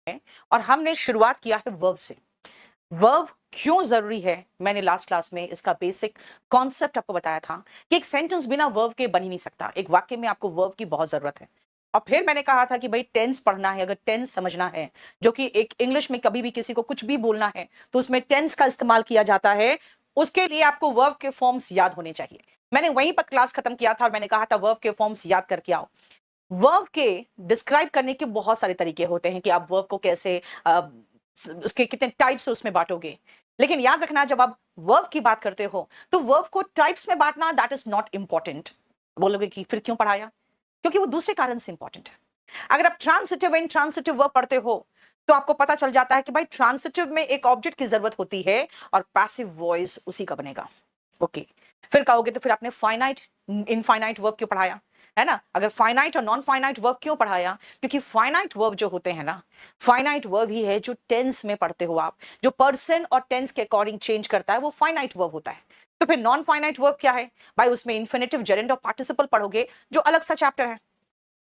है और हमने शुरुआत किया है वर्ब से। वर्ब क्यों जरूरी है, मैंने लास्ट क्लास में इसका बेसिक कॉन्सेप्ट आपको बताया था कि एक सेंटेंस बिना वर्ब के बन ही नहीं सकता। एक वाक्य में आपको वर्ब की बहुत जरूरत है। और फिर मैंने कहा था कि भाई टेंस पढ़ना है, अगर टेंस समझना है, जो कि एक इंग्लिश में कभी भी किसी को कुछ भी बोलना है तो उसमें टेंस का इस्तेमाल किया जाता है, उसके लिए आपको वर्ब के फॉर्म्स याद होने चाहिए। मैंने वहीं पर क्लास खत्म किया था और मैंने कहा था वर्ब के फॉर्म्स याद करके आओ। वर्ब के डिस्क्राइब करने के बहुत सारे तरीके होते हैं कि आप वर्ब को कैसे उसके कितने टाइप्स उसमें बांटोगे। लेकिन याद रखना, जब आप वर्ब की बात करते हो तो वर्ब को टाइप्स में बांटना दैट इज नॉट इंपॉर्टेंट। बोलोगे कि फिर क्यों पढ़ाया? क्योंकि वो दूसरे कारण से इंपॉर्टेंट है। अगर आप ट्रांसिटिव एंड ट्रांसिटिव वर्ब पढ़ते हो तो आपको पता चल जाता है कि भाई ट्रांसिटिव में एक ऑब्जेक्ट की जरूरत होती है और पैसिव वॉइस उसी का बनेगा। ओके, फिर कहोगे तो फिर आपने फाइनाइट इनफाइनाइट वर्ब क्यों पढ़ाया, है ना? अगर फाइनाइट और नॉन फाइनाइट वर्ब क्यों पढ़ाया? क्योंकि फाइनाइट वर्ब जो होते हैं ना, फाइनाइट वर्ब ही है जो टेंस में पढ़ते हो आप, जो पर्सन और टेंस के अकॉर्डिंग चेंज करता है, वो फाइनाइट वर्ब होता है। तो फिर नॉन फाइनाइट वर्ब क्या है भाई? उसमें इन्फिनेटिव, जेरेंड और पार्टिसिपल पढ़ोगे, जो अलग सा चैप्टर है।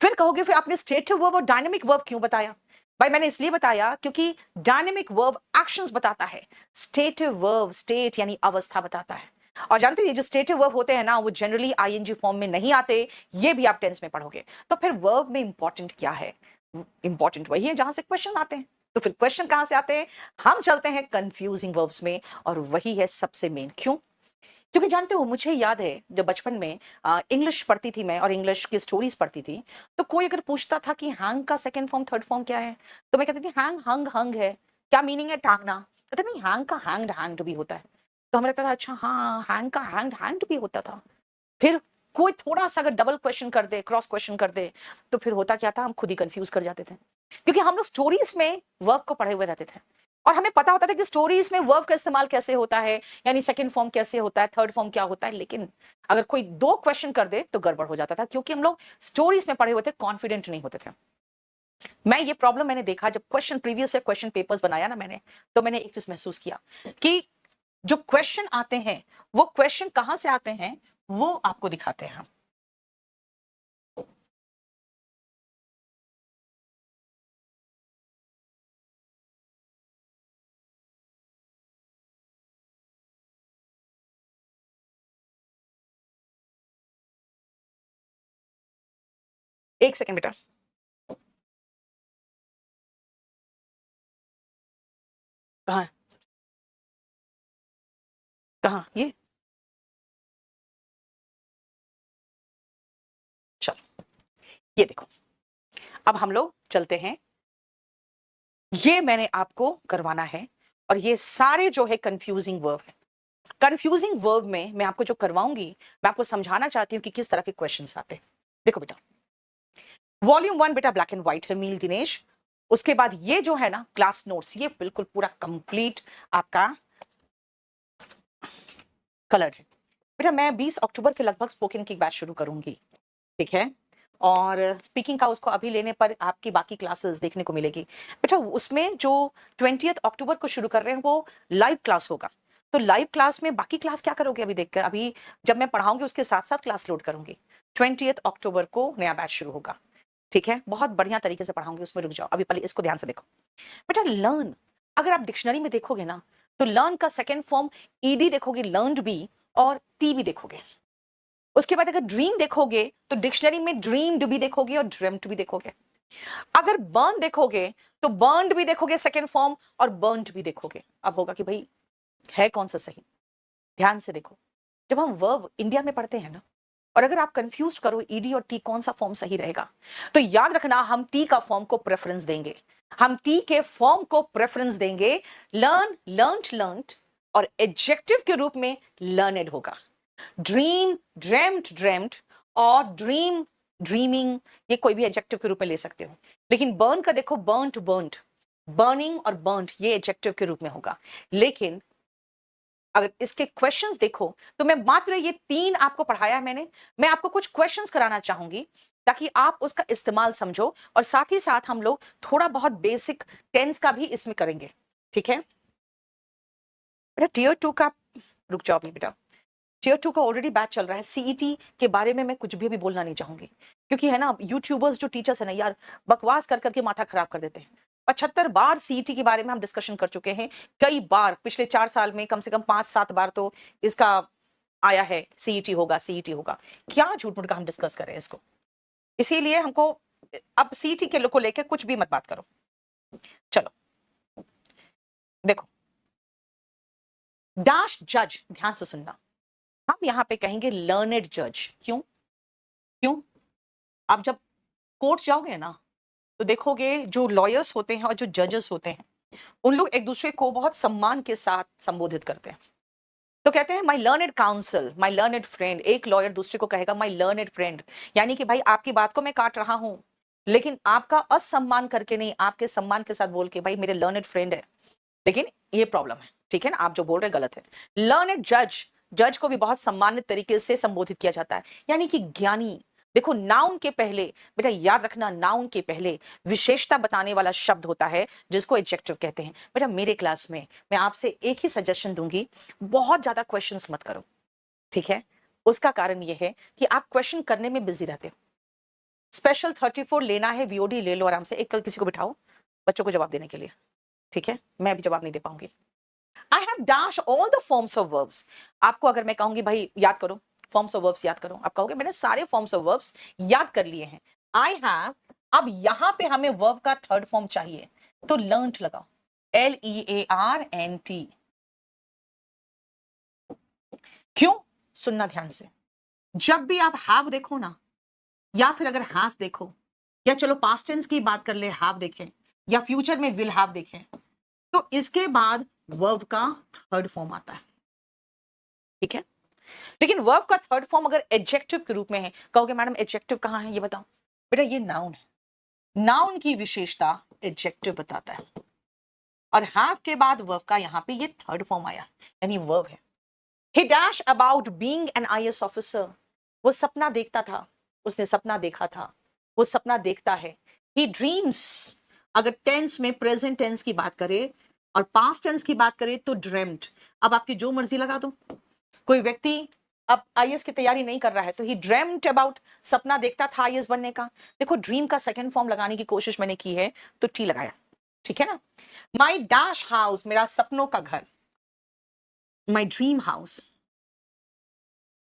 फिर कहोगे फिर आपने स्टेटिव वर्ब और डायनेमिक वर्ब क्यों बताया? भाई मैंने इसलिए बताया क्योंकि डायनेमिक वर्ब एक्शंस बताता है, स्टेटिव वर्ब स्टेट यानी अवस्था बताता है। और जानते हैं ये जो स्टेटिव वर्ब होते हैं ना, वो जनरली आईएनजी फॉर्म में नहीं आते, ये भी आप टेंस में पढ़ोगे। तो फिर वर्ब में इंपॉर्टेंट क्या है? इंपॉर्टेंट वही है जहां से क्वेश्चन आते हैं। तो फिर क्वेश्चन कहां से आते हैं? हम चलते हैं कंफ्यूजिंग वर्ब्स में, और वही है सबसे मेन। क्यों? क्योंकि जानते हो, मुझे याद है जब बचपन में इंग्लिश पढ़ती थी मैं और इंग्लिश की स्टोरीज पढ़ती थी, तो कोई अगर पूछता था कि हैंग का सेकंड फॉर्म थर्ड फॉर्म क्या है, तो मैं कहती थी हैंग हंग हंग है। क्या मीनिंग है? टांगना। कहते नहीं, हैंग का हैंग्ड हैंग्ड भी होता है। तो हमें लगता था अच्छा हाँ, हैंग का हैंग्ड हैंग्ड भी होता था। फिर कोई थोड़ा सा अगर डबल क्वेश्चन कर दे, क्रॉस क्वेश्चन कर दे, तो फिर होता क्या था, हम खुद ही कंफ्यूज कर जाते थे। क्योंकि हम लोग स्टोरीज में वर्ब को पढ़े हुए रहते थे और हमें पता होता था कि स्टोरीज में वर्ब का इस्तेमाल कैसे होता है, यानी सेकंड फॉर्म कैसे होता है, थर्ड फॉर्म क्या होता है। लेकिन अगर कोई दो क्वेश्चन कर दे तो गड़बड़ हो जाता था, क्योंकि हम लोग स्टोरीज में पढ़े हुए थे, कॉन्फिडेंट नहीं होते थे। मैं ये प्रॉब्लम मैंने देखा जब क्वेश्चन प्रीवियस से क्वेश्चन पेपर्स बनाया ना मैंने, तो मैंने एक चीज महसूस किया कि जो क्वेश्चन आते हैं वो क्वेश्चन कहां से आते हैं वो आपको दिखाते हैं हम। एक सेकंड बेटा। कहाँ? कहाँ ये? चलो ये देखो, अब हम लोग चलते हैं। ये मैंने आपको करवाना है और ये सारे जो है कंफ्यूजिंग वर्ब है। कंफ्यूजिंग वर्ब में मैं आपको जो करवाऊंगी, मैं आपको समझाना चाहती हूँ कि किस तरह के क्वेश्चंस आते हैं। देखो बेटा, वॉल्यूम 1 बेटा ब्लैक एंड व्हाइट है, मील दिनेश। उसके बाद ये जो है ना क्लास नोट्स, ये बिल्कुल पूरा कंप्लीट आपका कलर है। बेटा मैं 20 अक्टूबर के लगभग स्पोकन की बैच शुरू करूंगी, ठीक है? और स्पीकिंग का उसको अभी लेने पर आपकी बाकी क्लासेस देखने को मिलेगी। बेटा उसमें जो 20 अक्टूबर को शुरू कर रहे हैं वो लाइव क्लास होगा। तो लाइव क्लास में बाकी क्लास क्या करोगे अभी देखकर, अभी जब मैं पढ़ाऊंगी उसके साथ साथ क्लास लोड करूंगी। 20 अक्टूबर को नया बैच शुरू होगा, ठीक है? बहुत बढ़िया तरीके से पढ़ाऊंगी, उसमें रुक जाओ, अभी पहले इसको ध्यान से देखो। बेटा लर्न, अगर आप डिक्शनरी में देखोगे ना, तो लर्न का सेकेंड फॉर्म ईडी देखोगे, लर्नड भी, और टी भी देखोगे। उसके बाद अगर ड्रीम देखोगे तो डिक्शनरी में ड्रीम्ड भी देखोगे और ड्रीम्ड भी देखोगे। अगर बर्न देखोगे तो बर्न्ड भी देखोगे सेकेंड फॉर्म, और बर्न्ड भी देखोगे। अब होगा कि भाई है कौन सा सही? ध्यान से देखो, जब हम वर्ब इंडिया में पढ़ते हैं ना, और अगर आप कंफ्यूज करो ईडी और टी कौन सा फॉर्म सही रहेगा, तो याद रखना हम टी का फॉर्म को प्रेफरेंस देंगे। हम टी के फॉर्म को प्रेफरेंस देंगे। लर्न, लर्नड, लर्नड, और एडजेक्टिव के रूप में लर्नेड होगा। ड्रीम, ड्रेम्ड, ड्रेम्ड, और ड्रीम, ड्रीमिंग, ये कोई भी एडजेक्टिव के रूप में ले सकते हो। लेकिन बर्न का देखो, बर्न्ड, बर्न्ड, बर्निंग और बर्न्ड, ये एडजेक्टिव के रूप में होगा। लेकिन अगर इसके क्वेश्चंस देखो तो मैं मात्र ये तीन आपको पढ़ाया है मैंने। मैं आपको कुछ क्वेश्चंस कराना चाहूंगी ताकि आप उसका इस्तेमाल समझो, और साथ ही साथ हम लोग थोड़ा बहुत बेसिक टेंस का भी इसमें करेंगे, ठीक है? बेटा टीयर 2 का, रुक जाओ अभी बेटा, टीयर 2 का ऑलरेडी बैच चल रहा है। सीईटी के बारे में मैं कुछ भी अभी बोलना नहीं चाहूंगी, क्योंकि है ना यूट्यूबर्स जो टीचर्स है ना यार, बकवास कर करके माथा खराब कर देते हैं। 75 बार सीईटी के बारे में हम डिस्कशन कर चुके हैं, कई बार पिछले 4 साल में कम से कम 5-7 बार तो इसका आया है, सीईटी होगा, सीईटी होगा। क्या झूठ मूठ का हम डिस्कस कर रहे हैं इसको। इसीलिए हमको अब सीईटी के लोग को लेकर कुछ भी मत बात करो। चलो देखो, डैश जज, ध्यान से सुनना, हम यहां पे कहेंगे लर्नेड जज। क्यों? क्यों? आप जब कोर्ट जाओगे ना तो देखोगे जो लॉयर्स होते हैं और जो जजेस होते हैं उन लोग एक दूसरे को बहुत सम्मान के साथ संबोधित करते हैं। तो कहते हैं my learned council, my learned friend. एक लॉयर दूसरे को कहेगा माय लर्नेड फ्रेंड, यानी कि भाई आपकी बात को मैं काट रहा हूं, लेकिन आपका असम्मान करके नहीं, आपके सम्मान के साथ बोल के भाई मेरे लर्नेड फ्रेंड है। लेकिन ये प्रॉब्लम है, ठीक है ना, आप जो बोल रहे हैं गलत है। लर्नेड जज, जज को भी बहुत सम्मानित तरीके से संबोधित किया जाता है, यानी कि ज्ञानी। देखो नाउन के पहले, बेटा याद रखना, नाउन के पहले विशेषता बताने वाला शब्द होता है जिसको एडजेक्टिव कहते हैं। बेटा मेरे क्लास में मैं आपसे एक ही सजेशन दूंगी, बहुत ज्यादा क्वेश्चंस मत करो, ठीक है। उसका कारण यह है कि आप क्वेश्चन करने में बिजी रहते हो। स्पेशल 34 लेना है, वीओडी ले लो आराम से, एक कल किसी को बिठाओ बच्चों को जवाब देने के लिए, ठीक है। मैं अभी जवाब नहीं दे पाऊंगी। I have dash all the forms of verbs. आपको अगर मैं कहूंगी भाई याद करो, फॉर्म्स ऑफ वर्ब्स याद करो, आप कहोगे मैंने सारे फॉर्म्स ऑफ वर्ब्स याद कर लिए हैं। आई हैव, अब यहां पे हमें वर्ब का थर्ड फॉर्म चाहिए, तो लर्नट लगाओ, LEARNT। क्यों? सुनना ध्यान से, जब भी आप हैव देखो ना, या फिर अगर हैज देखो, या चलो पास्ट टेंस की बात कर ले, हैव देखें, या फ्यूचर में विल हैव देखें, तो इसके बाद वर्ब का थर्ड फॉर्म आता है, ठीक है। लेकिन वर्ब का थर्ड फॉर्म अगर एडजेक्टिव के रूप में है, कहोगे मैडम एडजेक्टिव कहां है ये बताओ। बेटा ये नाउन है, नाउन की विशेषता एडजेक्टिव बताता है, और हैव के बाद वर्ब का यहां पे ये थर्ड फॉर्म आया, यानी वर्ब है। ही dash about being an IAS officer, वो सपना देखता था, उसने सपना देखा था, वो सपना देखता है। ही ड्रीम्स, अगर टेंस में प्रेजेंट टेंस की बात करें और पास्ट टेंस की बात करें तो ड्रीम्ड। अब आपकी जो मर्जी लगा दो, कोई व्यक्ति अब आईएएस की तैयारी नहीं कर रहा है तो ही ड्रीम्ड अबाउट, सपना देखता था आईएएस बनने का। देखो ड्रीम का सेकंड फॉर्म लगाने की कोशिश मैंने की है तो टी लगाया, ठीक है ना। माई डैश हाउस, मेरा सपनों का घर, my dream house.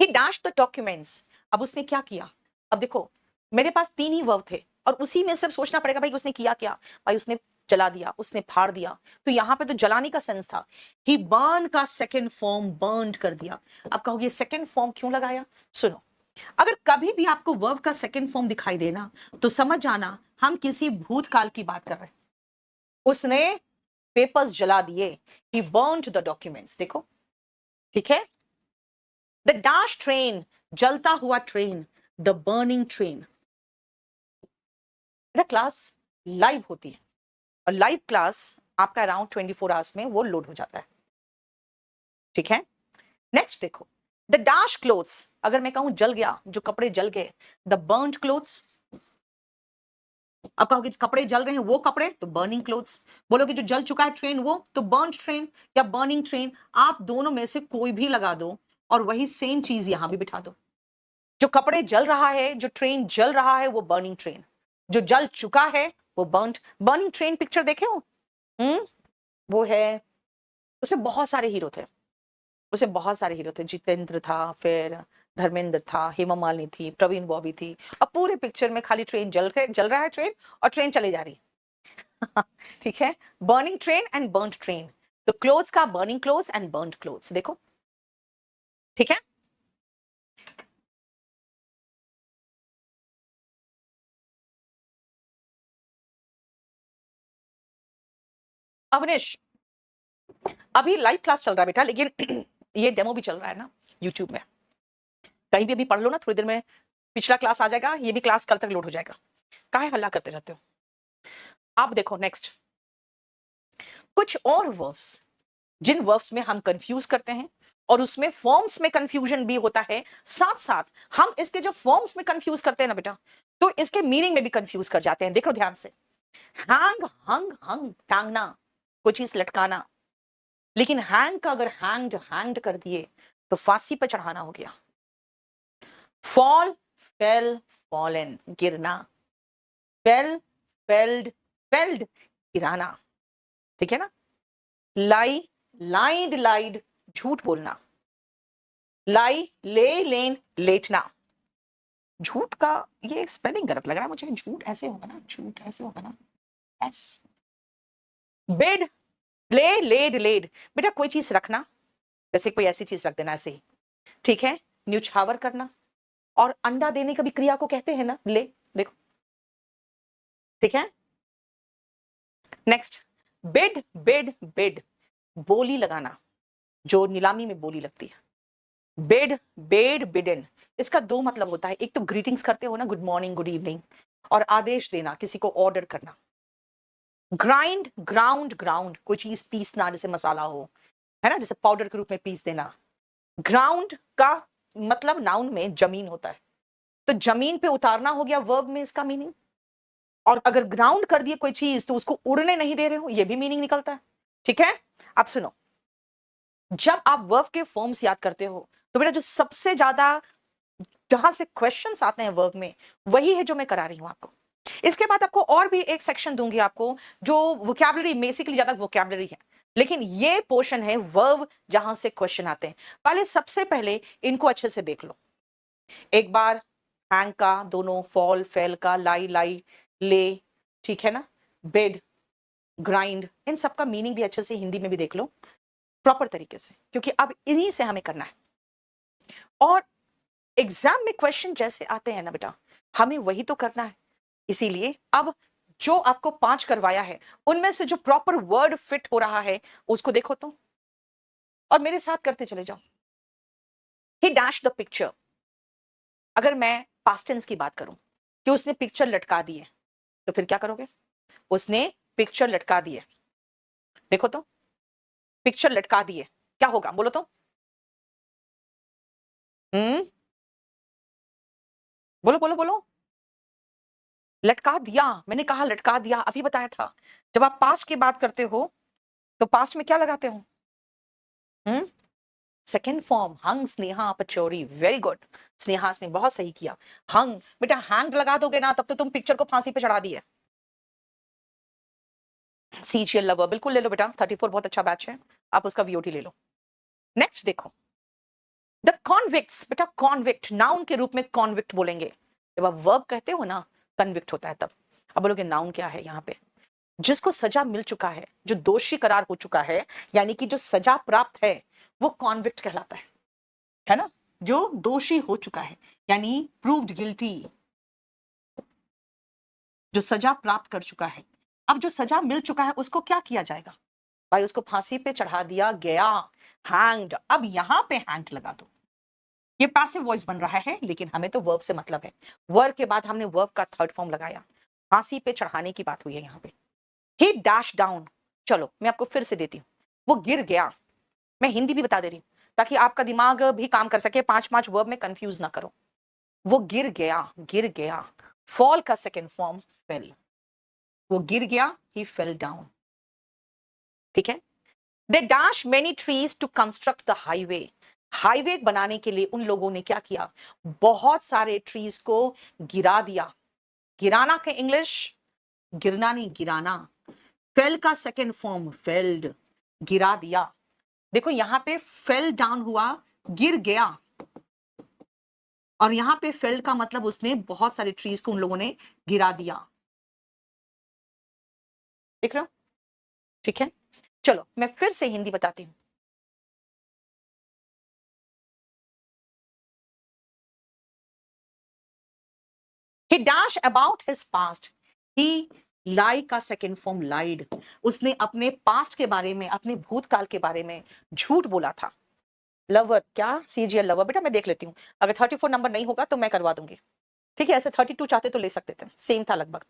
He dash the documents, अब उसने क्या किया। अब देखो मेरे पास 3 ही वर्ब थे और उसी में सिर्फ सोचना पड़ेगा भाई उसने किया क्या। भाई उसने जला दिया, उसने फाड़ दिया, तो यहां पे तो जलाने का सेंस था। ही बर्न का सेकंड फॉर्म बर्न्ड कर दिया। अब कहोगे सेकंड फॉर्म क्यों लगाया। सुनो, अगर कभी भी आपको वर्ब का सेकंड फॉर्म दिखाई देना तो समझ जाना हम किसी भूतकाल की बात कर रहे हैं। उसने पेपर्स जला दिए, ही बर्न्ड द डॉक्यूमेंट्स। देखो ठीक है। द डैश ट्रेन, जलता हुआ ट्रेन, द बर्निंग ट्रेन। मेरा क्लास लाइव होती है और लाइव क्लास आपका अराउंड 24 आवर्स में वो लोड हो जाता है, ठीक है। नेक्स्ट देखो, द डैश क्लोथ्स, अगर मैं कहूं जल गया, जो कपड़े जल गए, द बर्न्ड क्लोथ्स। अब कहोगे कपड़े जल रहे हैं वो कपड़े, तो बर्निंग क्लोथ्स। बोलोगे जो जल चुका है ट्रेन वो, तो बर्न्ड ट्रेन या बर्निंग ट्रेन। आप दोनों में से कोई भी लगा दो और वही सेम चीज यहां भी बिठा दो। जो कपड़े जल रहा है, जो ट्रेन जल रहा है वो बर्निंग ट्रेन, जो जल चुका है वो बर्न्ड। बर्निंग ट्रेन पिक्चर देखे हो? वो है, उसमें बहुत सारे हीरो थे, उसमें बहुत सारे हीरो थे। जितेंद्र था, फिर धर्मेंद्र था, हेमा मालिनी थी, प्रवीण बॉबी थी। अब पूरे पिक्चर में खाली ट्रेन जल रहा है ट्रेन, और ट्रेन चली जा रही ठीक है। Burning train and burned train. तो क्लोथ्स का burning clothes and burned clothes, देखो ठीक है। अवनीश, अभी लाइव क्लास चल रहा है बेटा, लेकिन ये डेमो भी चल रहा है ना यूट्यूब में, कहीं भी अभी पढ़ लो ना, थोड़ी देर में पिछला क्लास आ जाएगा, ये भी क्लास कल तक लोड हो जाएगा। काहे हल्ला करते रहते हो। आप देखो नेक्स्ट, कुछ और वर्ब्स जिन वर्ब्स में हम कंफ्यूज करते हैं और उसमें फॉर्म्स में कंफ्यूजन भी होता है, साथ साथ हम इसके जो फॉर्म्स में कंफ्यूज करते हैं ना बेटा, तो इसके मीनिंग में भी कंफ्यूज कर जाते हैं। देखो ध्यान से, हैंग, हंग, हंग, टांगना, कोई चीज लटकाना। लेकिन हैंग का अगर हैंग्ड हैंग्ड कर दिए तो फांसी पर चढ़ाना हो गया। फॉल, फेल, फॉलन, गिरना। फेल, फेल्ड, फेल्ड, गिराना, ठीक है ना। लाई, लाइड, लाइड, झूठ बोलना। लाई, ले, लेन, लेटना। झूठ का ये स्पेलिंग गलत लग रहा है मुझे, झूठ ऐसे होगा ना, झूठ ऐसे होगा ना, एस। बेड, ले, लेड, लेड, बेटा कोई चीज रखना, जैसे कोई ऐसी चीज रख देना ऐसे ही, ठीक है। न्यूछावर करना, और अंडा देने का भी क्रिया को कहते हैं ना ले, देखो, ठीक है। नेक्स्ट, बिड, बिड, बिड, बोली लगाना, जो नीलामी में बोली लगती है। बिड, बेड, बिडन, इसका दो मतलब होता है, एक तो ग्रीटिंग्स करते हो ना, गुड मॉर्निंग, गुड इवनिंग, और आदेश देना, किसी को ऑर्डर करना। ग्राइंड, ग्राउंड, ग्राउंड, कोई चीज पीसना, जैसे मसाला हो, है ना, जैसे पाउडर के रूप में पीस देना। ग्राउंड का मतलब नाउन में जमीन होता है, तो जमीन पे उतारना हो गया वर्ब में इसका मीनिंग। और अगर ग्राउंड कर दिए कोई चीज तो उसको उड़ने नहीं दे रहे हो, ये भी मीनिंग निकलता है, ठीक है। अब सुनो, जब आप वर्ब के फॉर्म्स याद करते हो तो बेटा जो सबसे ज्यादा जहां से क्वेश्चंस आते हैं वर्ब में, वही है जो मैं करा रही हूं आपको। इसके बाद आपको और भी एक सेक्शन दूंगी आपको, जो वोकैबुलरी, बेसिकली ज्यादा वोकैबुलरी है, लेकिन ये पोर्शन है वर्ब जहां से क्वेश्चन आते हैं। पहले सबसे पहले इनको अच्छे से देख लो एक बार। हैंग का दोनों, फॉल, फेल का, लाई, लाई, ले, ठीक है ना, बेड, ग्राइंड, इन सब का मीनिंग भी अच्छे से हिंदी में भी देख लो प्रॉपर तरीके से, क्योंकि अब इन्हीं से हमें करना है। और एग्जाम में क्वेश्चन जैसे आते हैं ना बेटा, हमें वही तो करना है। इसीलिए अब जो आपको 5 करवाया है, उनमें से जो प्रॉपर वर्ड फिट हो रहा है उसको देखो तो, और मेरे साथ करते चले जाओ। ही डैश द पिक्चर, अगर मैं पास्ट टेंस की बात करूं कि उसने पिक्चर लटका दी है, तो फिर क्या करोगे? उसने पिक्चर लटका दी है, देखो तो, पिक्चर लटका दी है, क्या होगा बोलो तो? बोलो बोलो बोलो। लटका दिया, मैंने कहा लटका दिया, अभी बताया था। जब आप पास्ट की बात करते हो तो पास्ट में क्या लगाते हो? सेकेंड फॉर्म, हंग, स्नेहा, पचौरी, वेरी गुड। स्नेहा ने बहुत सही किया। हंग, बेटा हैंग लगा दोगे ना तब तो तुम पिक्चर को फांसी पे चढ़ा दिए। सीजीएल लवर, बिल्कुल ले लो बेटा, 34 बहुत अच्छा बैच है, आप उसका वीओटी ले लो। नेक्स्ट देखो, द कॉन्विक्ट्स, बेटा कॉन्विक्ट नाउन के रूप में कॉन्विक्ट बोलेंगे, जब आप वर्ब कहते हो ना कन्विक्ट होता है तब। अब बोलोगे नाउन क्या है यहाँ पे? जिसको सजा मिल चुका है, जो दोषी करार हो चुका है, यानी कि जो सजा प्राप्त है, वो कॉन्विक्ट कहलाता है ना, जो दोषी हो चुका है, यानी प्रूव्ड गिल्टी, जो सजा प्राप्त कर चुका है। अब जो सजा मिल चुका है उसको क्या किया जाएगा भाई? उसको फांसी पे चढ़ा दिया गया, हैंग्ड। अब यहां पे हैंग्ड लगा दो, ये पैसिव वॉइस बन रहा है, लेकिन हमें तो वर्ब से मतलब है। वर्ब के बाद हमने वर्ब का थर्ड फॉर्म लगाया, फांसी पे चढ़ाने की बात हुई है यहाँ पे। ही डैश डाउन, चलो मैं आपको फिर से देती हूँ, वो गिर गया। मैं हिंदी भी बता दे रही हूँ ताकि आपका दिमाग भी काम कर सके, 5 वर्ब में कंफ्यूज ना करो। वो गिर गया, गिर गया, फॉल का सेकेंड फॉर्म फेल, वो गिर गया, ही फेल डाउन, ठीक है। They dash many trees to construct the highway, highway बनाने के लिए उन लोगों ने क्या किया? बहुत सारे ट्रीज को गिरा दिया। गिराना का इंग्लिश, गिरना नहीं, गिराना। फेल का सेकेंड फॉर्म फेल्ड, गिरा दिया। देखो यहां पे फेल डाउन हुआ, गिर गया, और यहां पे फेल का मतलब उसने बहुत सारे ट्रीज को उन लोगों ने गिरा दिया, देख रहे हो, ठीक है। चलो मैं फिर से हिंदी बताती हूं। He dash about his past. He lie का सेकेंड फॉर्म लाइड, उसने अपने पास्ट के बारे में, अपने भूतकाल के बारे में झूठ बोला था। लवर, क्या सीजीएल लवर? बेटा मैं देख लेती हूँ, अगर 34 नंबर नहीं होगा तो मैं करवा दूंगी, ठीक है। ऐसे 32 चाहते तो ले सकते थे, सेम था लगभग।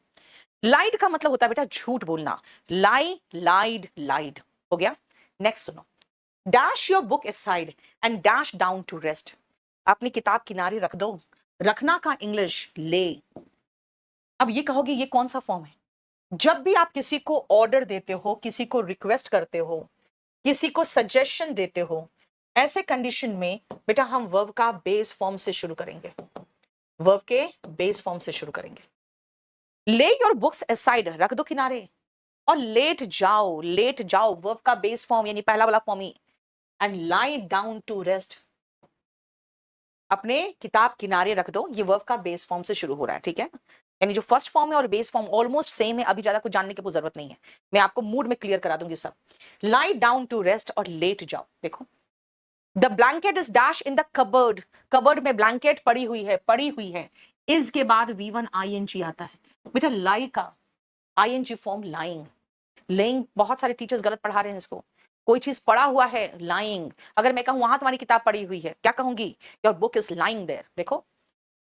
लाइड का मतलब होता है बेटा झूठ बोलना, लाई, लाइड, लाइड, हो गया। नेक्स्ट सुनो, dash your book aside and dash down to rest, अपनी किताब किनारे रख दो। रखना का इंग्लिश ले। अब ये कहोगे ये कौन सा फॉर्म है? जब भी आप किसी को ऑर्डर देते हो, किसी को रिक्वेस्ट करते हो, किसी को सजेशन देते हो, ऐसे कंडीशन में बेटा हम वर्ब का बेस फॉर्म से शुरू करेंगे, वर्ब के बेस फॉर्म से शुरू करेंगे। ले योर बुक्स असाइड, रख दो किनारे, और लेट जाओ वर्ब का बेस फॉर्म यानी पहला वाला फॉर्म ही, and lie down to rest, अपने किताब किनारे रख दो, ये वर्ब का बेस फॉर्म से शुरू हो रहा है, ठीक है। यानी जो फर्स्ट फॉर्म है और बेस फॉर्म ऑलमोस्ट सेम है, अभी ज्यादा कुछ जानने की कोई जरूरत नहीं है, मैं आपको मूड में क्लियर करा दूंगी सब। लाई डाउन टू रेस्ट और लेट जाओ, देखो the blanket is dash in the cupboard, cupboard में ब्लैंकेट पड़ी हुई है, इज के बाद V1 ING आता है बेटा, लाई का ING फॉर्म लाइंग, लेइंग बहुत सारे टीचर्स गलत पढ़ा रहे हैं इसको, कोई चीज पड़ा हुआ है लाइंग, अगर मैं कहूं वहां तुम्हारी किताब पड़ी हुई है क्या कहूंगी, your book is lying there, देखो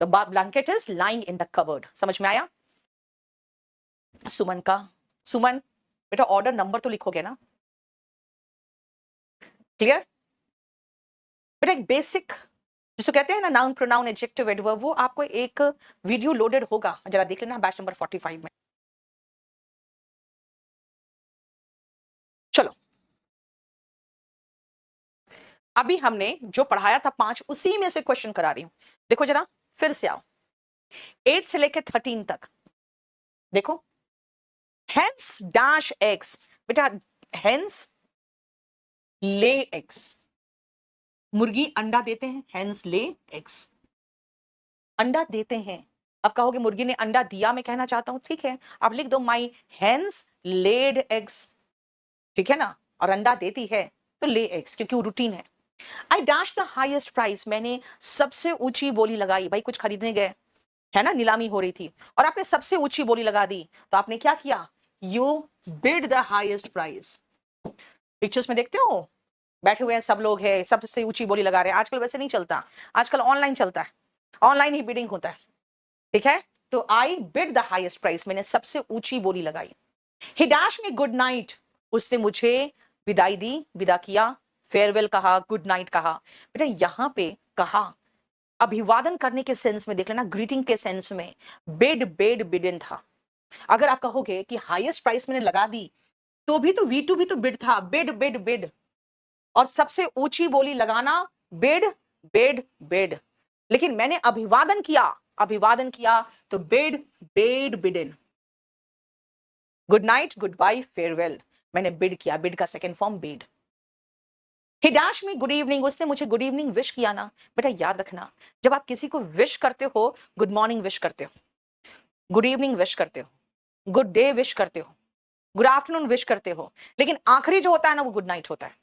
the blanket is lying in the cupboard, समझ में आया। सुमन का, सुमन बेटा ऑर्डर नंबर तो लिखोगे ना, क्लियर बेटा, एक बेसिक जिसको कहते हैं ना नाउन प्रोनाउन एडजेक्टिव एडवर्ब, वो आपको एक वीडियो लोडेड होगा, जरा देख लेना बैच नंबर 45 में। चलो अभी हमने जो पढ़ाया था 5, उसी में से क्वेश्चन करा रही हूं, देखो जरा फिर से आओ 8 से लेकर 13 तक, देखो हेंस डैश एक्स, बेटा हेंस ले एक्स, मुर्गी अंडा देते हैं, हेंस ले एक्स, अंडा देते हैं। अब कहोगे मुर्गी ने अंडा दिया, मैं कहना चाहता हूं ठीक है, आप लिख दो माई हेंस लेड एग्स, ठीक है ना, और अंडा देती है तो ले एग्स, क्योंकि वो रूटीन है। I dash the highest price, मैंने सबसे ऊंची बोली लगाई, भाई कुछ खरीदने गए है ना, नीलामी हो रही थी और आपने सबसे ऊंची बोली लगा दी, तो आपने क्या किया, you bid the highest price. Pictures में देखते हो बैठे हुए हैं सब लोग, है सबसे ऊंची बोली लगा रहे हैं, आजकल वैसे नहीं चलता, आजकल ऑनलाइन चलता है, ऑनलाइन ही बिडिंग होता है, ठीक है। तो आई बिड द हाईएस्ट प्राइस, मैंने सबसे ऊंची बोली लगाई। ही डैश मी गुड नाइट, उसने मुझे विदाई दी, विदा किया, फेयरवेल कहा, गुड नाइट कहा, बेटा यहां पे कहा अभिवादन करने के सेंस में देख लेना, ग्रीटिंग के सेंस में बिडिन था। अगर आप कहोगे कि हाईएस्ट प्राइस मैंने लगा दी, तो भी तो V2 भी तो बिड था, बिड, और सबसे ऊंची बोली लगाना बिड, लेकिन मैंने अभिवादन किया तो bidden, good night, good bye, farewell, मैंने बिड किया, बिड का second form bid. He dash me good evening, उसने मुझे गुड इवनिंग विश किया ना, बेटा याद रखना जब आप किसी को विश करते हो, गुड मॉर्निंग विश करते हो, गुड इवनिंग विश करते हो, गुड डे विश करते हो, गुड आफ्टरनून विश करते हो, लेकिन आखिरी जो होता है ना वो गुड नाइट होता है,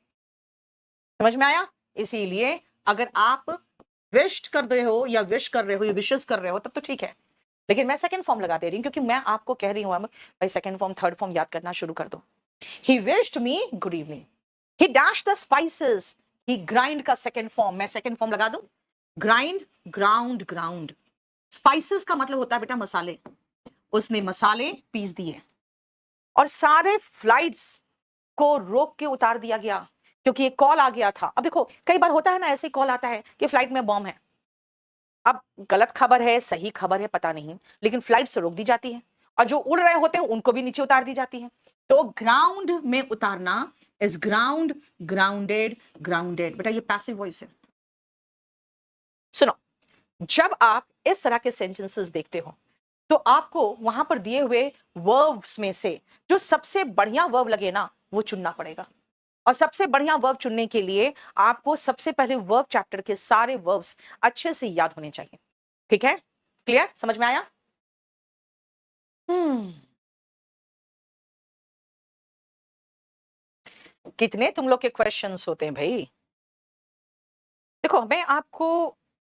समझ में आया। इसीलिए अगर आप विश कर रहे हो या विश कर रहे हो या विशेस कर रहे हो तब तो ठीक है, लेकिन मैं सेकंड फॉर्म लगा दे रही हूँ क्योंकि मैं आपको कह रही हूँ भाई सेकंड फॉर्म थर्ड फॉर्म याद करना शुरू कर दो। He wished me good evening, he dash the spices, he grind का सेकंड फॉर्म, मैं सेकंड फॉर्म लगा दूं, ग्राइंड, ग्राउंड, स्पाइसेस का मतलब होता है बेटा मसाले, उसने मसाले पीस दिए और सारे फ्लाइट्स को रोक के उतार दिया गया क्योंकि एक कॉल आ गया था। अब देखो कई बार होता है ना ऐसे कॉल आता है कि फ्लाइट में बॉम्ब है, अब गलत खबर है सही खबर है पता नहीं, लेकिन फ्लाइट से रोक दी जाती है और जो उड़ रहे होते हैं उनको भी नीचे उतार दी जाती है। तो ग्राउंड में उतारना इज ग्राउंड, ग्राउंडेड, बेटा ये पैसिव वॉइस है। सुनो, जब आप इस तरह के सेंटेंसेस देखते हो तो आपको वहां पर दिए हुए वर्ब्स में से जो सबसे बढ़िया वर्ब लगे ना वो चुनना पड़ेगा, और सबसे बढ़िया वर्ब चुनने के लिए आपको सबसे पहले वर्ब चैप्टर के सारे वर्ब्स अच्छे से याद होने चाहिए, ठीक है, क्लियर, समझ में आया। कितने तुम लोग के क्वेश्चंस होते हैं भाई। देखो मैं आपको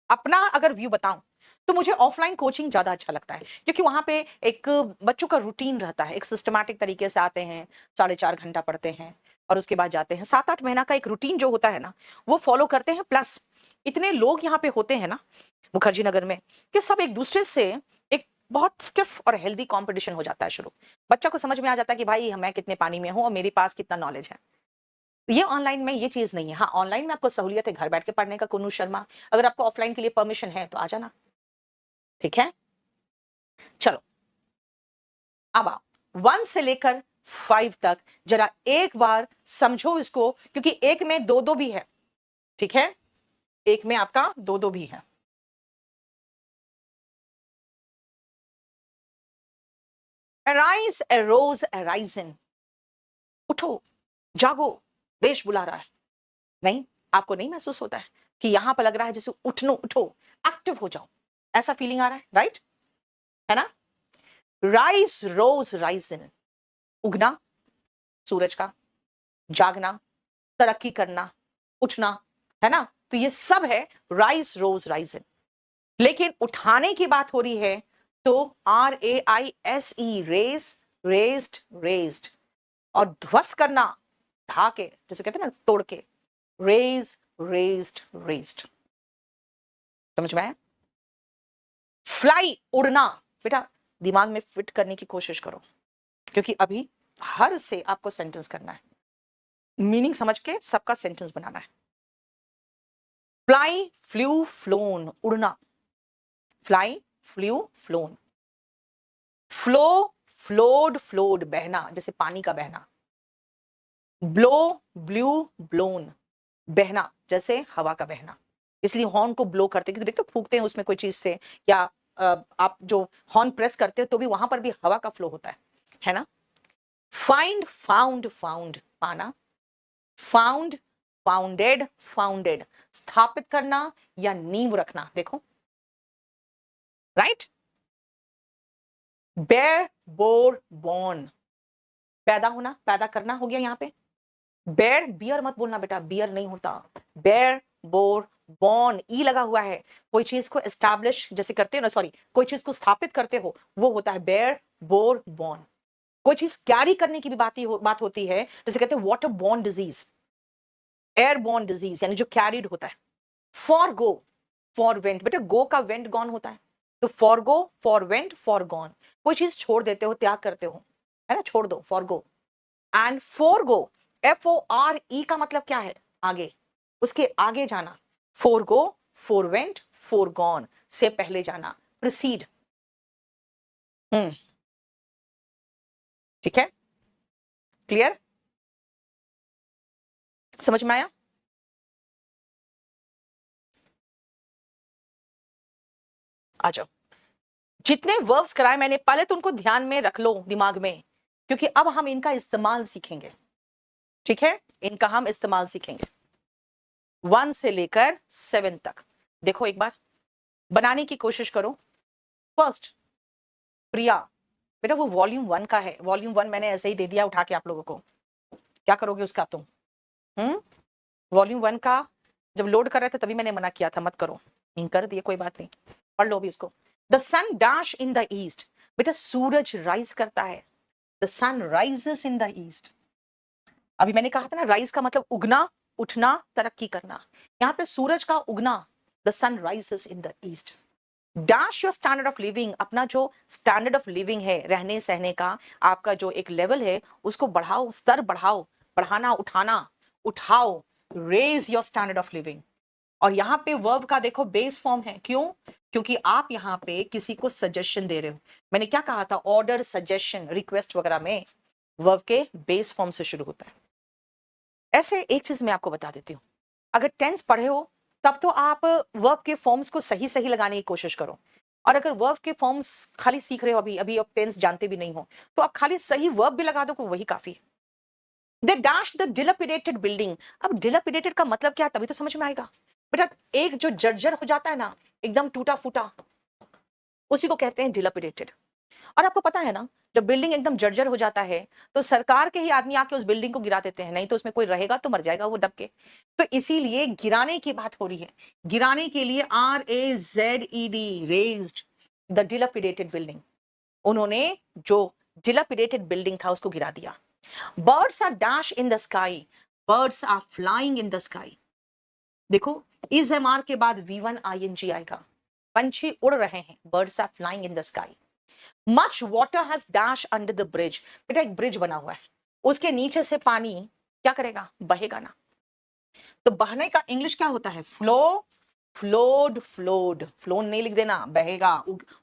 अपना अगर व्यू बताऊं तो मुझे ऑफलाइन कोचिंग ज्यादा अच्छा लगता है क्योंकि वहां पे एक बच्चों का रूटीन रहता है, एक सिस्टमैटिक तरीके से आते हैं, 4.5 घंटा पढ़ते हैं और उसके बाद जाते हैं, 7-8 महीना का एक रूटीन जो होता है ना वो फॉलो करते हैं। प्लस इतने लोग यहाँ पे होते हैं ना मुखर्जी नगर में कि सब एक दूसरे से एक बहुत स्टिफ और हेल्दी कॉम्पिटिशन हो जाता है शुरू, बच्चों को समझ में आ जाता है कि भाई मैं कितने पानी में हूँ और मेरे पास कितना नॉलेज है। ये ऑनलाइन में ये चीज नहीं है। हाँ ऑनलाइन में आपको सहूलियत है घर बैठ के पढ़ने का, कुनू शर्मा, अगर आपको ऑफलाइन के लिए परमिशन है तो आ जाना, ठीक है। चलो अब आप 1 से लेकर 5 तक जरा एक बार समझो इसको, क्योंकि एक में दो दो भी है, ठीक है, एक में आपका दो दो भी है। अराइज, अरोज, अराइजन, उठो, जागो, देश बुला रहा है। नहीं, आपको नहीं महसूस होता है कि यहां पर लग रहा है जैसे उठनो, उठो, एक्टिव हो जाओ, ऐसा फीलिंग आ रहा है, राइट? है ना? राइज, रोज, राइजन, उगना सूरज का, जागना, तरक्की करना, उठना, है ना? तो ये सब है राइज, रोज, राइजन। लेकिन उठाने की बात हो रही है तो RAISE, रेस, रेस्ड, रेस्ड। और ध्वस्त करना, ढा के, जैसे कहते हैं ना, तोड़ के, रेज, रेस्ड, रेस्ड। समझ में आया? फ्लाई, उड़ना। बेटा दिमाग में फिट करने की कोशिश करो, क्योंकि अभी हर से आपको सेंटेंस करना है, मीनिंग समझ के सबका सेंटेंस बनाना है। फ्लाई, फ्लू, फ्लोन, उड़ना। Fly, flu, phloem. Flow, flowed, flowed, बहना, जैसे पानी का बहना। ब्लो, ब्लू, ब्लोन, बहना, जैसे हवा का बहना। इसलिए हॉर्न को ब्लो करते हैं, क्योंकि देखते फूकते हैं उसमें कोई चीज से, या आप जो हॉर्न प्रेस करते हो तो भी वहां पर भी हवा का फ्लो होता है ना? फाइंड, फाउंड, फाउंड, पाना। फाउंड, फाउंडेड, फाउंडेड, स्थापित करना या नींव रखना। देखो, राइट? बेयर, बोर, बॉर्न, पैदा होना, पैदा करना हो गया यहाँ पे। बेयर, बियर मत बोलना बेटा, बियर नहीं होता। बेयर, बोर, बॉर्न, ई लगा हुआ है। कोई चीज को एस्टैब्लिश जैसे करते हो ना, सॉरी, कोई चीज को स्थापित करते हो, वो होता है बेयर, बोर, बॉर्न। कोई चीज कैरी करने की भी बात होती है, जैसे कहते हैं water borne disease, air borne disease, यानी जो कैरिड होता है। फॉर गो, फॉर वेंट, बेटा गो का वेंट गॉन होता है, तो for go, for went, for gone. कोई चीज छोड़ देते हो, त्याग करते हो, है ना, छोड़ दो, for go. And four go, FORE का मतलब क्या है? आगे, उसके आगे जाना। फोर गो, फोर वेंट, फोर गॉन, से पहले जाना, प्रोसीड। ठीक है, क्लियर, समझ में आया? आ जाओ। जितने वर्ब्स कराए मैंने, पहले तो उनको ध्यान में रख लो दिमाग में, क्योंकि अब हम इनका इस्तेमाल सीखेंगे। ठीक है, इनका हम इस्तेमाल सीखेंगे 1 से लेकर 7 तक। देखो एक बार बनाने की कोशिश करो। फर्स्ट, प्रिया, बेटा वो वॉल्यूम 1 का है, वॉल्यूम 1 मैंने ऐसे ही दे दिया उठा के आप लोगों को, क्या करोगे उसका तुम? वॉल्यूम 1 का जब लोड कर रहे थे तभी मैंने मना किया था, मत करो, नहीं कर दिए, कोई बात नहीं, पढ़ लो भी उसको। The sun dash in the east, बेटा सूरज राइज करता है, the sun rises in the east. अभी मैंने कहा था ना, राइज का मतलब उगना, उठना, तरक्की करना। यहाँ पे सूरज का उगना, the sun rises in the east. Dash your standard of living, अपना जो स्टैंडर्ड ऑफ लिविंग है, रहने सहने का आपका जो एक लेवल है, उसको बढ़ाओ, स्तर बढ़ाओ, बढ़ाना, उठाना, उठाओ, raise your standard of living. और यहाँ पे वर्ब का देखो बेस फॉर्म है, क्यों? क्योंकि आप यहाँ पे किसी को सजेशन दे रहे हो। मैंने क्या कहा था, ऑर्डर, सजेशन, रिक्वेस्ट वगैरह में वर्ब के बेस फॉर्म से शुरू होता है। ऐसे एक चीज मैं आपको बता देती हूँ, अगर टेंस पढ़े हो तब तो आप वर्ब के फॉर्म्स को सही सही लगाने की कोशिश करो। और अगर वर्ब के फॉर्म्स खाली सीख रहे हो, अभी अभी आप टेंस जानते भी नहीं हो, तो आप खाली सही वर्ब भी लगा दो तो वही काफी। They dash the dilapidated building. अब डिलपिडेटेड का मतलब क्या है, तभी तो समझ में आएगा बेटा। एक जो जर्जर हो जाता है ना, एकदम टूटा फूटा, उसी को कहते हैं डिलपिडेटेड। और आपको पता है ना, जब बिल्डिंग एकदम जर्जर हो जाता है तो सरकार के ही आदमी आके उस बिल्डिंग को गिरा देते हैं, नहीं तो उसमें कोई रहेगा तो मर जाएगा वो दब के। तो इसीलिए गिराने की बात हो रही है, गिराने के लिए RAZED, razed the dilapidated building. उन्होंने जो डिलपिडेटेड बिल्डिंग था उसको गिरा दिया। Birds are dash in the sky, birds are flying in the sky. देखो, इज MR के बाद V1 ING आएगा, पंछी उड़ रहे हैं, birds are flying in the sky. Much water has dash under the bridge, बेटा एक ब्रिज बना हुआ है, उसके नीचे से पानी क्या करेगा, बहेगा ना। तो बहने का इंग्लिश क्या होता है, फ्लो, फ्लोड, फ्लोड, फ्लोन नहीं लिख देना, बहेगा,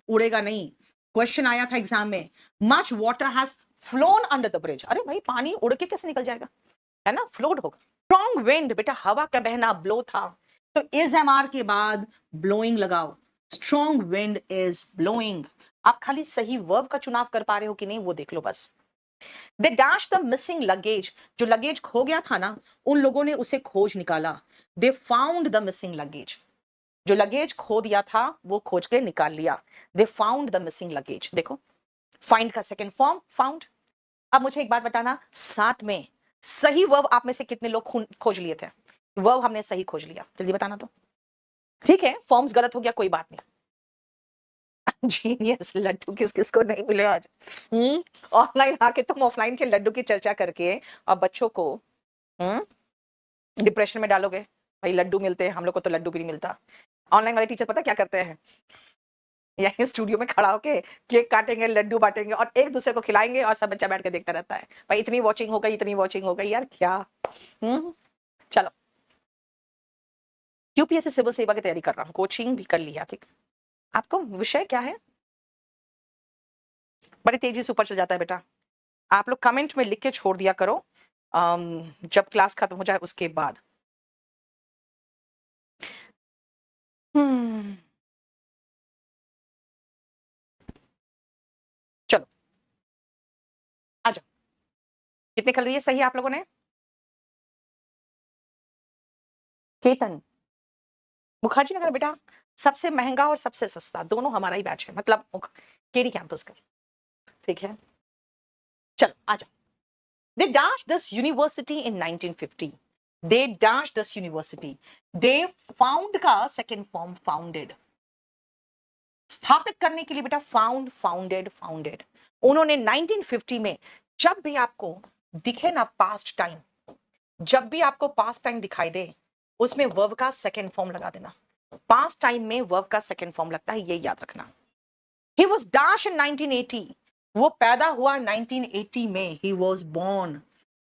उड़ेगा नहीं। क्वेश्चन आया था एग्जाम में, much water has phloem under the bridge. अरे भाई पानी उड़ के कैसे निकल जाएगा, है ना, फ्लोड होगा। स्ट्रॉन्ग विंड, बेटा हवा का बहना, ब्लो था, तो इज MR के बाद ब्लोइंग लगाओ, स्ट्रॉन्ग विंड इज ब्लोइंग। आप खाली सही वर्ब का चुनाव कर पा रहे हो कि नहीं वो देख लो बस। दे डैश द मिसिंग लगेज, जो लगेज खो गया था ना, उन लोगों ने उसे खोज निकाला। They found the missing luggage, जो लगेज खो दिया था वो खोज के निकाल लिया। They found the missing luggage. देखो फाइंड का सेकेंड फॉर्म फाउंड। अब मुझे एक बात बताना, साथ में सही वर्ब आप में से कितने लोग खोज लिए थे? वर्ब हमने सही खोज लिया, जल्दी बताना तो। ठीक है, फॉर्म्स गलत हो गया, कोई बात नहीं। जीनियस, लड्डू किस किस को नहीं मिले आज। ऑनलाइन आके तुम ऑफलाइन के लड्डू की चर्चा करके और बच्चों को डिप्रेशन में डालोगे। भाई लड्डू मिलते हैं, हम लोग को तो लड्डू भी नहीं मिलता। ऑनलाइन वाले टीचर पता क्या करते हैं, यही स्टूडियो में खड़ा होके केक काटेंगे, लड्डू बांटेंगे और एक दूसरे को खिलाएंगे और सब बच्चा बैठ के देखता रहता है। भाई इतनी वॉचिंग हो गई, इतनी वॉचिंग हो गई यार, क्या। चलो, यूपीएससी सिविल सेवा की तैयारी कर रहा हूँ, कोचिंग भी कर लिया। ठीक, आपको विषय क्या है? बड़ी तेजी से ऊपर चल जाता है बेटा। आप लोग कमेंट में लिख के छोड़ दिया करो जब क्लास खत्म हो जाए उसके बाद। चलो आ जाओ, कितने कर लिए सही आप लोगों ने? केतन मुखर्जी नगर बेटा, सबसे महंगा और सबसे सस्ता दोनों हमारा ही बैच है, मतलब केडी कैंपस का। ठीक है, चलो आ जाओ। They dashed this university in 1950. They dashed this university. They found का second form founded. स्थापित करने के लिए बेटा फाउंड, फाउंडेड, फाउंडेड। उन्होंने 1950 में, जब भी आपको दिखे ना पास्ट टाइम, जब भी आपको पास्ट टाइम दिखाई दे उसमें वर्ब का सेकेंड फॉर्म लगा देना। पास्ट टाइम में वर्ब का सेकेंड फॉर्म लगता है, ये याद रखना। He was dashed in 1980. वो पैदा हुआ 1980 में। He was born.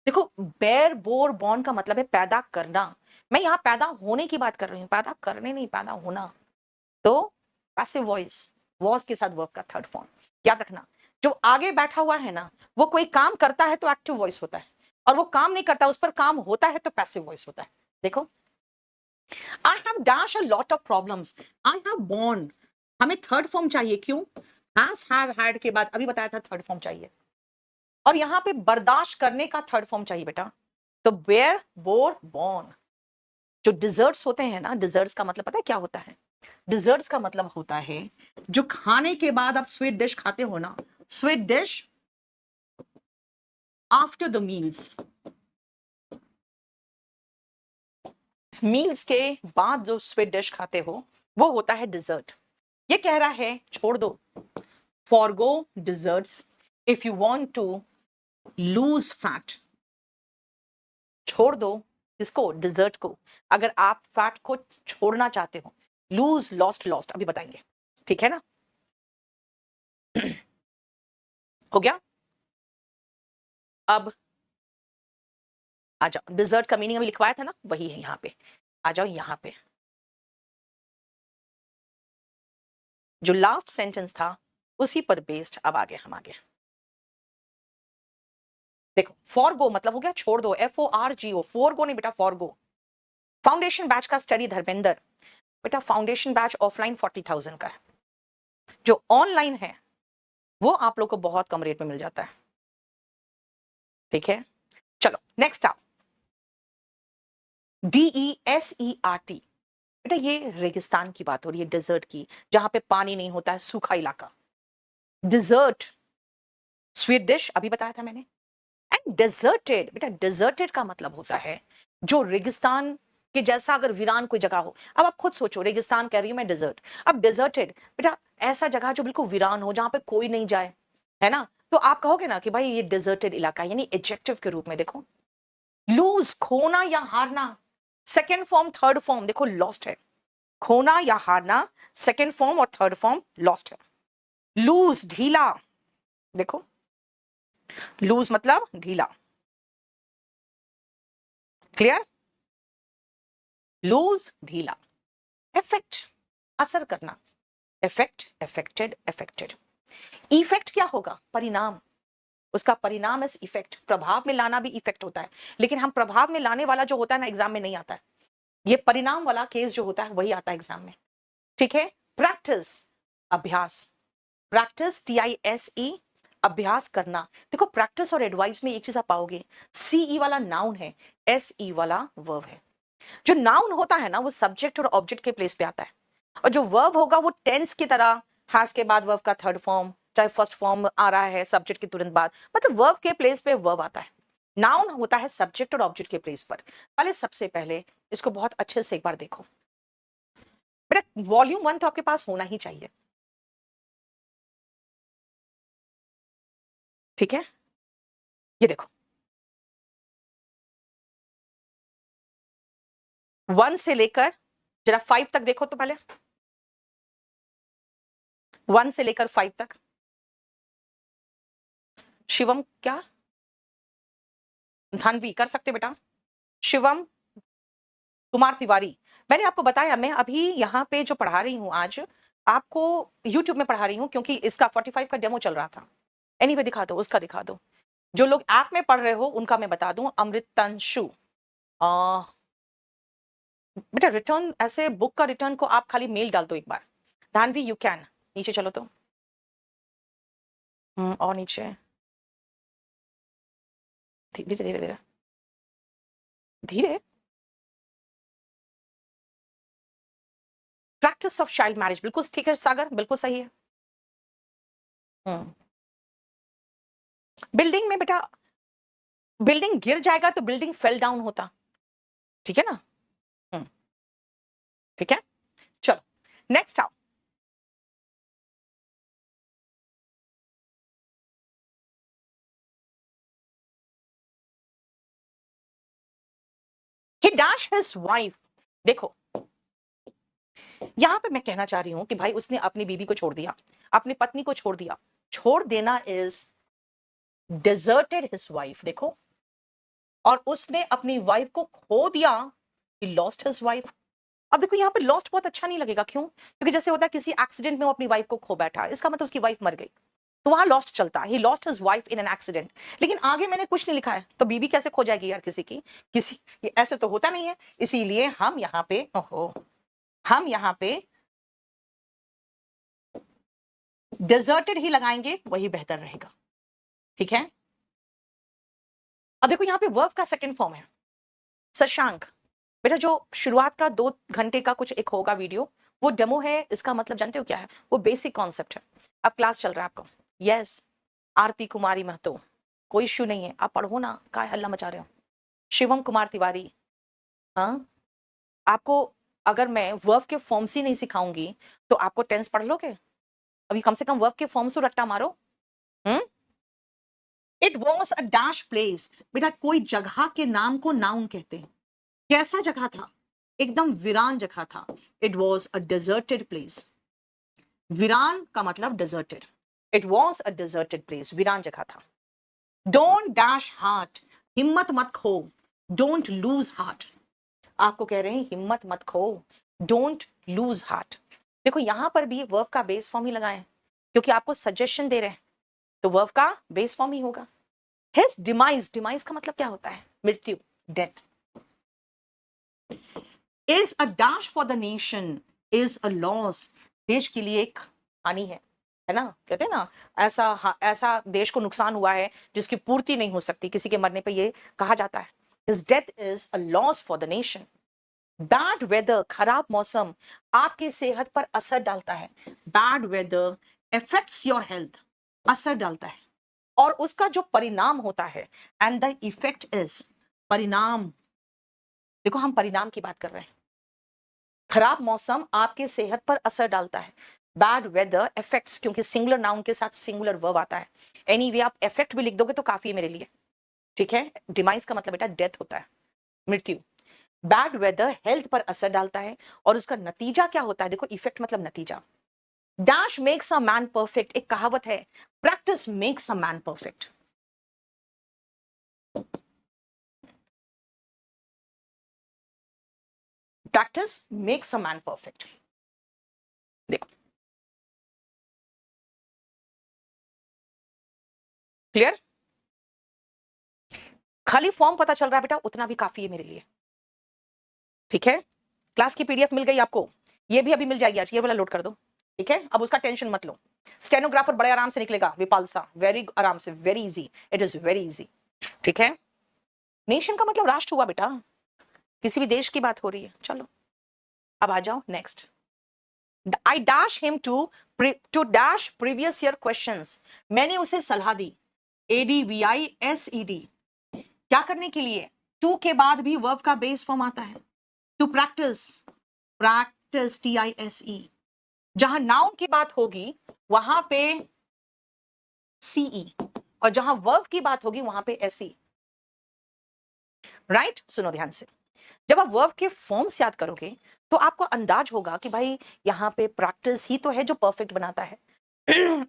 देखो बेर बोर बॉर्न का मतलब है पैदा करना। मैं यहाँ पैदा होने की बात कर रही हूँ, पैदा करने नहीं, पैदा होना। तो पैसिव वॉइस, वॉज के साथ वर्ब का थर्ड फॉर्म याद रखना। जो आगे बैठा हुआ है ना, वो कोई काम करता है तो एक्टिव वॉइस होता है, और वो काम नहीं करता उस पर काम होता है तो पैसिव वॉइस होता है। देखो, I have dash a lot of problems, I have born, हमें थर्ड फॉर्म चाहिए। क्यों? हैज, हैव, हैड के बाद अभी बताया था थर्ड फॉर्म चाहिए, और यहां पे बर्दाश्त करने का थर्ड फॉर्म चाहिए बेटा। तो बेयर बोर बॉर्न। जो डिजर्ट्स होते हैं ना, डिजर्ट्स का मतलब पता है क्या होता है? डिजर्ट्स का मतलब होता है जो खाने के बाद आप स्वीट डिश खाते हो ना, sweet dish after the meals, meals के बाद जो स्वीट डिश खाते हो वो होता है डिजर्ट। ये कह रहा है छोड़ दो, forgo desserts if you want to lose fat. छोड़ दो इसको, डिजर्ट को, अगर आप फैट को छोड़ना चाहते हो। लूज, लॉस्ट, लॉस्ट अभी बताएंगे, ठीक है ना। हो गया। अब आ जाओ, डिजर्ट का मीनिंग अभी लिखवाया था ना, वही है यहां पे। आ जाओ यहां पे, जो लास्ट सेंटेंस था उसी पर बेस्ड अब आगे हम आगे। देखो फॉरगो मतलब हो गया छोड़ दो, FORGO, फॉरगो नहीं बेटा, फॉरगो। फाउंडेशन बैच का स्टडी धर्मेंद्र बेटा, फाउंडेशन बैच ऑफलाइन 40,000 का है, जो ऑनलाइन है वो आप लोग को बहुत कम रेट में मिल जाता है। ठीक है, चलो नेक्स्ट आप, DESERT बेटा, ये रेगिस्तान की बात हो रही है, डेजर्ट की, जहां पे पानी नहीं होता है, सूखा इलाका। डिजर्ट स्वीट डिश अभी बताया था मैंने। एंड डेजर्टेड बेटा, डेजर्टेड का मतलब होता है जो रेगिस्तान के जैसा अगर वीरान कोई जगह हो। अब आप खुद सोचो, रेगिस्तान कह रही हूं मैं, डेजर्ट। अब डेजर्टेड बेटा ऐसा जगह जो बिल्कुल वीरान हो, जहां पे कोई नहीं जाए, है ना, तो आप कहोगे ना कि भाई ये डेजर्टेड इलाका, यानी एडजेक्टिव के रूप में। देखो लूज, खोना या हारना, सेकेंड फॉर्म थर्ड फॉर्म देखो लॉस्ट है। खोना या हारना सेकेंड फॉर्म और थर्ड फॉर्म लॉस्ट है। लूज ढीला, देखो लूज मतलब ढीला, क्लियर। लूज ढीला। इफेक्ट असर करना, इफेक्ट, इफेक्टेड, इफेक्टेड। इफेक्ट क्या होगा? परिणाम, उसका परिणाम इस इफेक्ट। प्रभाव में लाना भी इफेक्ट होता है, लेकिन हम प्रभाव में लाने वाला जो होता है ना एग्जाम में नहीं आता है, ये परिणाम वाला केस जो होता है वही आता है एग्जाम में। ठीक है, प्रैक्टिस अभ्यास, प्रैक्टिस, TISE, अभ्यास करना। देखो प्रैक्टिस और एडवाइस में एक चीज आप पाओगे, CE वाला नाउन है, SE वाला वर्ब है। जो नाउन होता है ना वो सब्जेक्ट और ऑब्जेक्ट के प्लेस पे आता है, और जो वर्ब होगा वो टेंस की तरह, हैज के बाद वर्ब का थर्ड फॉर्म, चाहे फर्स्ट फॉर्म आ रहा है सब्जेक्ट के तुरंत बाद, मतलब वर्ब के प्लेस पे वर्ब आता है। नाउन होता है सब्जेक्ट और ऑब्जेक्ट के प्लेस पर। पहले सबसे पहले इसको बहुत अच्छे से एक बार देखो बेटा, वॉल्यूम 1 तो आपके पास होना ही चाहिए, ठीक है। ये देखो 1 से लेकर जरा 5 तक देखो तो पहले, 1 से लेकर 5 तक। शिवम क्या, धानवी कर सकते बेटा, शिवम कुमार तिवारी। मैंने आपको बताया मैं अभी यहाँ पे जो पढ़ा रही हूँ आज आपको YouTube में पढ़ा रही हूँ, क्योंकि इसका 45 का डेमो चल रहा था। एनीवे दिखा दो, उसका दिखा दो। जो लोग ऐप में पढ़ रहे हो उनका मैं बता दूं, अमृतंशु, बेटा रिटर्न, ऐसे बुक का रिटर्न को आप खाली मेल डाल दो एक बार। धानवी यू कैन, नीचे चलो तो, और नीचे, धीरे धीरे धीरे धीरे। प्रैक्टिस ऑफ चाइल्ड मैरिज, बिल्कुल ठीक है सागर, बिल्कुल सही है। बिल्डिंग में बेटा, बिल्डिंग गिर जाएगा तो बिल्डिंग फेल डाउन होता, ठीक है ना। ठीक है, चलो नेक्स्ट आओ। He dashed his wife, देखो यहां पे मैं कहना चाह रही हूं कि भाई उसने अपनी बीवी को छोड़ दिया, अपनी पत्नी को छोड़ दिया। छोड़ देना इज deserted his wife, देखो, और उसने अपनी वाइफ को खो दिया, he lost his wife। अब देखो यहाँ पे लॉस्ट बहुत अच्छा नहीं लगेगा, क्यों? क्योंकि जैसे होता है किसी एक्सीडेंट में वो अपनी वाइफ को खो बैठा, इसका मतलब उसकी वाइफ मर गई, तो वहां लॉस्ट चलता है, he lost his wife in an accident। लेकिन आगे मैंने कुछ नहीं लिखा है, तो बीवी कैसे खो जाएगी यार किसी की, किसी, ये ऐसे तो होता नहीं है। इसीलिए हम यहाँ पे, ओहो, हम यहाँ पे डिजर्टेड ही लगाएंगे, वही बेहतर रहेगा, ठीक है। अब देखो यहाँ पे वर्ब का सेकंड फॉर्म है शशांक। बेटा जो शुरुआत का 2 घंटे का कुछ एक होगा वीडियो, वो डेमो है, इसका मतलब जानते हो क्या है, वो बेसिक कॉन्सेप्ट है। अब क्लास चल रहा है आपका, यस आरती कुमारी महतो, कोई इश्यू नहीं है, आप पढ़ो ना, काय हल्ला मचा रहे हो। शिवम कुमार तिवारी, हाँ आपको अगर मैं वर्ब के फॉर्म्स ही नहीं सिखाऊंगी तो आपको टेंस पढ़ लोगे? अभी कम से कम वर्ब के फॉर्म्स तो रट्टा मारो। It was a dash place, बेटा कोई जगह के नाम को नाउन कहते हैं। कैसा जगह था? एकदम वीरान जगह था। It was a deserted place, वीरान का मतलब deserted, it was a deserted place, वीरान जगह था। डोंट डैश हार्ट, हिम्मत मत खो, डोंट लूज हार्ट, आपको कह रहे हैं हिम्मत मत खो, डोंट लूज हार्ट। देखो यहां पर भी वर्ब का बेस फॉर्म ही लगाए, क्योंकि आपको सजेशन दे रहे हैं, तो वर्ब का बेस फॉर्म ही होगा। हिज डिमाइज, डिमाइज का मतलब क्या होता है? मृत्यु, death. Is a dash for the nation, is a loss, देश के लिए एक हानि है ना, कहते हैं ना, ऐसा देश को नुकसान हुआ है जिसकी पूर्ति नहीं हो सकती, किसी के मरने पे ये कहा जाता है। His death is a loss for the nation. Bad weather, खराब मौसम आपकी सेहत पर असर डालता है। Bad weather affects your health, असर डालता है, और उसका जो परिणाम होता है, एंड द इफेक्ट इज, परिणाम, देखो हम परिणाम की बात कर रहे हैं। खराब मौसम आपके सेहत पर असर डालता है। बैड वेदर इफेक्ट्स, क्योंकि सिंगुलर नाउन के साथ सिंगुलर वर्ब आता है। एनीवे आप इफेक्ट भी लिख दोगे तो काफी है मेरे लिए, ठीक है। डिमाइस का मतलब बेटा डेथ होता है, मृत्यु। बैड वेदर हेल्थ पर असर डालता है, और उसका नतीजा क्या होता है? देखो इफेक्ट मतलब नतीजा। Dash makes a man perfect, एक कहावत है, practice makes a man perfect. Practice makes a man perfect. देखो क्लियर, खाली फॉर्म पता चल रहा है बेटा, उतना भी काफी है मेरे लिए, ठीक है। क्लास की PDF मिल गई आपको, ये भी अभी मिल जाएगी आज, ये वाला लोड कर दो। ठीक है, अब उसका टेंशन मत लो। स्टेनोग्राफर बड़े आराम से निकलेगा, विपालसा वेरी आराम से, very easy, it is very easy. ठीक है, नेशन का मतलब राष्ट्र हुआ बेटा, किसी भी देश की बात हो रही है। चलो अब आ जाओ next. I dash him to dash previous year questions. मैंने उसे सलाह दी, ADVISED, क्या करने के लिए? टू के बाद भी वर्ब का बेस फॉर्म आता है, टू प्रैक्टिस, प्रैक्टिस TISE। जहां नाउन की बात होगी वहां पे CE, और जहां वर्ब की बात होगी वहां पे SE। राइट, सुनो ध्यान से। जब आप वर्ब के फॉर्म्स याद करोगे तो आपको अंदाज होगा कि भाई यहाँ पे प्रैक्टिस ही तो है जो परफेक्ट बनाता है।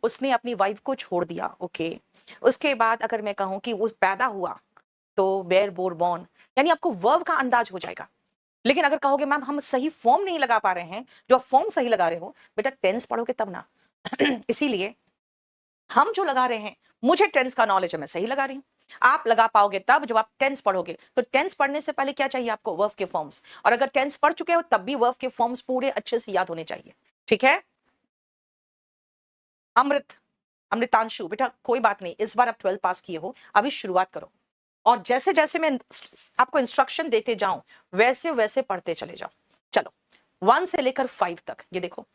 उसने अपनी वाइफ को छोड़ दिया, ओके। उसके बाद अगर मैं कहूं कि वो पैदा हुआ तो बेर बोर बॉर्न, यानी आपको वर्ब का अंदाज हो जाएगा। लेकिन अगर कहोगे मैम हम सही फॉर्म नहीं लगा पा रहे हैं, जो आप फॉर्म सही लगा रहे हो, बेटा टेंस पढ़ोगे तब ना। इसीलिए हम जो लगा रहे हैं, मुझे टेंस का नॉलेज है, मैं सही लगा रही हूं। आप लगा पाओगे तब जब आप टेंस पढ़ोगे। तो टेंस पढ़ने से पहले क्या चाहिए आपको? वर्ब के फॉर्म्स। और अगर टेंस पढ़ चुके हो तब भी वर्ब के फॉर्म्स पूरे अच्छे से याद होने चाहिए। ठीक है, अमृतांशु बेटा कोई बात नहीं, इस बार आप 12 पास किए हो, अभी शुरुआत करो। और जैसे जैसे मैं आपको इंस्ट्रक्शन देते जाऊं वैसे वैसे पढ़ते चले जाओ। चलो 1 से लेकर 5 तक ये देखो।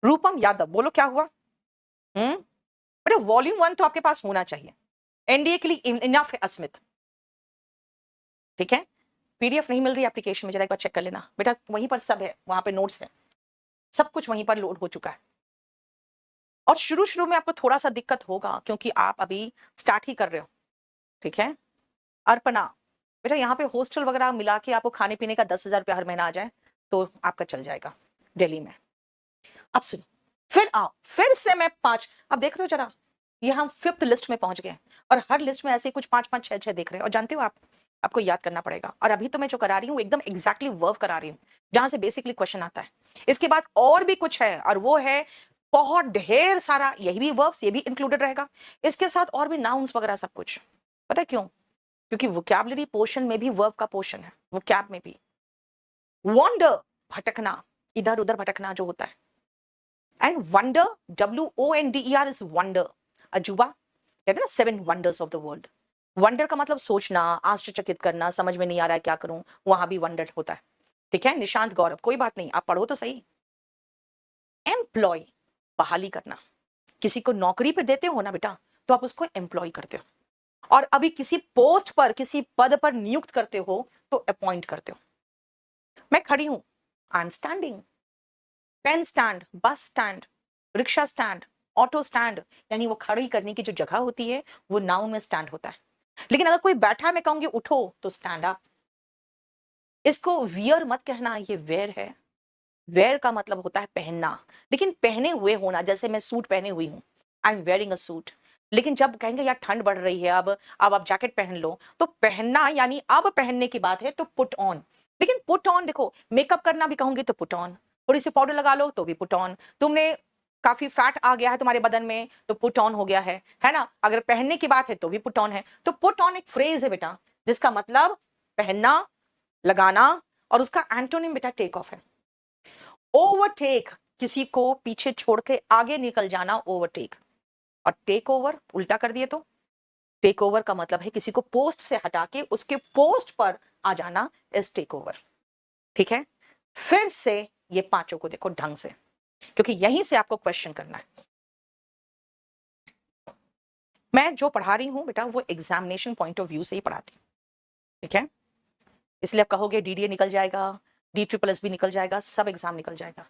रूपम यादव, बोलो क्या हुआ? बेटा वॉल्यूम 1 तो आपके पास होना चाहिए, एनडीए के लिए इनफ है अस्मित। ठीक है, PDF नहीं मिल रही एप्लीकेशन में, जरा एक बार चेक कर लेना बेटा, वहीं पर सब है, वहां पे नोट्स है, सब कुछ वहीं पर लोड हो चुका है। और शुरू शुरू में आपको थोड़ा सा दिक्कत होगा क्योंकि आप अभी स्टार्ट ही कर रहे हो। ठीक है, अर्पणा बेटा यहाँ पे हॉस्टल वगैरह मिला के आपको खाने पीने का 10,000 रुपया हर महीना आ जाए तो आपका चल जाएगा दिल्ली में। अब सुनो, फिर आओ, फिर से मैं 5, अब देख रहे हो जरा, ये हम 5th लिस्ट में पहुंच गए, और हर लिस्ट में ऐसे कुछ 5 5 6 6 देख रहे हैं। और जानते हो आप, आपको याद करना पड़ेगा। और अभी तो मैं जो करा रही हूँ एकदम एग्जैक्टली वर्ब करा रही हूँ, जहां से बेसिकली क्वेश्चन आता है। इसके बाद और भी कुछ है, और वो है बहुत ढेर सारा, यही भी वर्ब्स, ये भी इंक्लूडेड रहेगा इसके साथ, और भी नाउन्स वगैरह सब कुछ। पता है क्यों? क्योंकि वोकैबुलरी पोर्शन में भी वर्ब का पोर्शन है, वोकैब में भी। वॉन्डर, भटकना, इधर उधर भटकना जो होता है। And wonder, WONDER is wonder, अजूबा। कहते हैं ना 7 wonders of the world. Wonder का मतलब सोचना, आश्चर्यचकित करना, समझ में नहीं आ रहा है क्या करूं, वहां भी वंडर होता है। ठीक है, निशांत गौरव कोई बात नहीं, आप पढ़ो तो सही। एम्प्लॉय, बहाली करना, किसी को नौकरी पर देते हो ना बेटा तो आप उसको एम्प्लॉय करते हो। और अभी किसी पोस्ट पर, किसी पद पर नियुक्त करते हो तो अपॉइंट करते हो। मैं खड़ी हूं, I am standing. Pen stand, bus stand, rickshaw stand, auto stand, यानी वो खड़ी करने की जो जगह होती है वो नाउन में स्टैंड होता है। लेकिन अगर कोई बैठा है, मैं कहूंगी उठो तो स्टैंड अप। इसको वियर मत कहना, ये वेयर है। वेयर का मतलब होता है पहनना, लेकिन पहने हुए होना, जैसे मैं सूट पहने हुई हूं, I am wearing a suit. लेकिन जब कहेंगे यार ठंड बढ़ रही है, अब आप जैकेट पहन लो, तो पहनना यानी अब पहनने की बात है तो पुट ऑन। लेकिन पुट ऑन देखो, मेकअप करना भी कहूंगी तो पुट ऑन, थोड़ी सी पाउडर लगा लो तो भी पुट ऑन, तुमने काफी फैट आ गया है तुम्हारे बदन में तो पुट ऑन हो गया है ना। अगर पहनने की बात है तो भी पुट ऑन है। तो पुट ऑन एक फ्रेज है बेटा, जिसका मतलब पहनना, लगाना, और उसका एंटोनिम बेटा टेक ऑफ है। ओवरटेक, किसी को पीछे छोड़ के आगे निकल जाना, ओवरटेक। और टेक ओवर उल्टा कर दिए तो टेक ओवर का मतलब है किसी को पोस्ट से हटा के उसके पोस्ट पर आ जाना, इज टेक ओवर। ठीक है, फिर से ये पांचों को देखो ढंग से, क्योंकि यहीं से आपको क्वेश्चन करना है। मैं जो पढ़ा रही हूं बेटा वो एग्जामिनेशन पॉइंट ऑफ व्यू से ही पढ़ाती हूँ। ठीक है, इसलिए आप कहोगे DDA निकल जाएगा, DSSS भी निकल जाएगा, सब एग्जाम निकल जाएगा।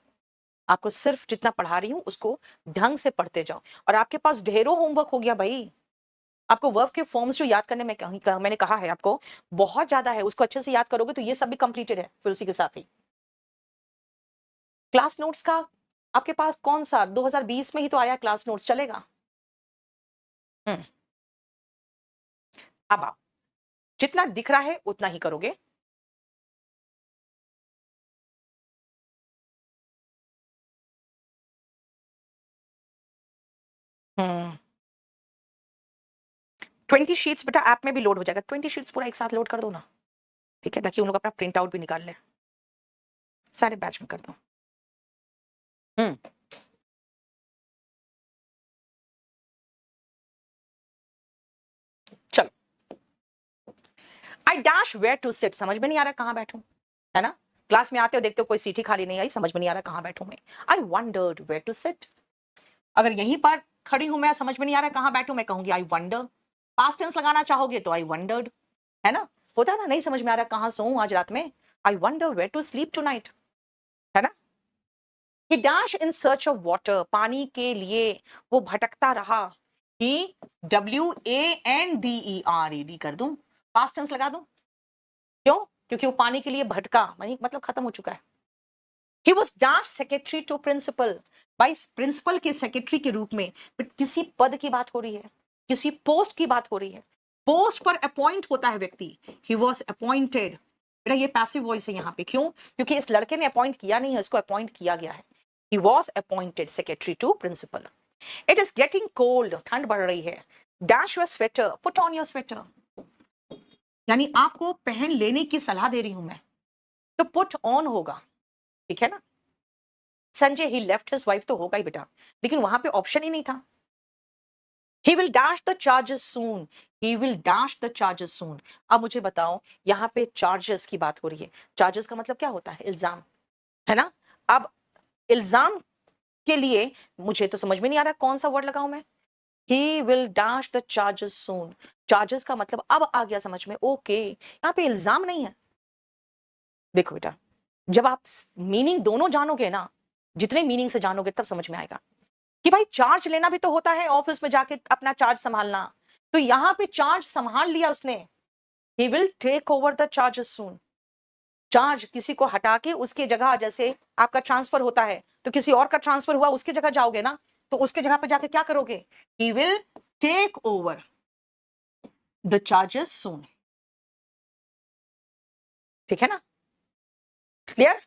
आपको सिर्फ जितना पढ़ा रही हूं उसको ढंग से पढ़ते जाओ। और आपके पास ढेरों होमवर्क हो गया भाई, आपको वर्ब के फॉर्म्स जो याद करने में मैंने कहा है आपको बहुत ज्यादा है, उसको अच्छे से याद करोगे तो ये सब भी कंप्लीटेड है। फिर उसी के साथ ही क्लास नोट्स का आपके पास कौन सा 2020 में ही तो आया क्लास नोट्स, चलेगा? अब आप जितना दिख रहा है उतना ही करोगे। हम्म 20 शीट्स बेटा ऐप में भी लोड हो जाएगा, 20 शीट्स पूरा एक साथ लोड कर दो ना। ठीक है, ताकि उन लोग अपना प्रिंट आउट भी निकाल ले। सारे बैच में कर दो। चलो, I dash where to sit, समझ में नहीं आ रहा कहां बैठूं, है ना? क्लास में आते हो देखते हो कोई सीट ही खाली नहीं आई, समझ में नहीं आ रहा कहां बैठूं मैं। I wondered where to sit. अगर यहीं पर खड़ी हूं मैं, समझ में नहीं आ रहा कहां बैठूं, मैं कहूंगी आई वंडर। पास्ट टेंस लगाना चाहोगे तो आई वंडर्ड, है ना? होता है ना, नहीं समझ में आ रहा कहां सोऊं आज रात में, I wonder where to sleep tonight, है ना? He dashed in search of water, पानी के लिए वो भटकता रहा। He WANDERED कर दूं, पास्ट टेंस लगा दूं, क्यों? क्योंकि वो पानी के लिए भटका, मतलब खत्म हो चुका है। He was dashed secretary to principal, भाई प्रिंसिपल के सेक्रेटरी के रूप में किसी पद की बात हो रही है, किसी पोस्ट की बात हो रही है, पोस्ट पर अपॉइंट होता है व्यक्ति। He was appointed, बेटा ये पैसिव वॉइस है यहाँ पे, क्यों? क्योंकि इस लड़के ने अपॉइंट किया नहीं है, इसको अपॉइंट किया गया है। He was appointed secretary to principal. It is getting cold, ठंड बढ़ रही है। Dash your sweater, put on your sweater, यानी आपको पहन लेने की सलाह दे रही हूं मैं, तो put on होगा, ठीक है ना? संजय ही लेफ्ट हिज वाइफ तो होगा ही बेटा, लेकिन वहां पे ऑप्शन ही नहीं था। He will dash the charges soon, he will dash the charges soon। अब मुझे बताओ, यहाँ पे चार्जेस की बात हो रही है, चार्जेस का मतलब क्या होता है? इल्जाम, है ना? अब इल्जाम के लिए मुझे तो समझ में नहीं आ रहा कौन सा वर्ड लगाऊं मैं। He will dash the charges soon, charges का मतलब अब आ गया समझ में, ओके यहाँ पे इल्जाम नहीं है। देखो बेटा, जब आप मीनिंग दोनों जानोगे ना, जितने मीनिंग से जानोगे तब समझ में आएगा कि भाई चार्ज लेना भी तो होता है, ऑफिस में जाके अपना चार्ज संभालना, तो यहां पे चार्ज संभाल लिया उसने। He will take over the charges soon, charge किसी को हटा के उसके जगह, जैसे आपका ट्रांसफर होता है तो किसी और का ट्रांसफर हुआ, उसकी जगह जाओगे ना, तो उसके जगह पे जाके क्या करोगे? He will take over the charges soon, ठीक है ना? क्लियर?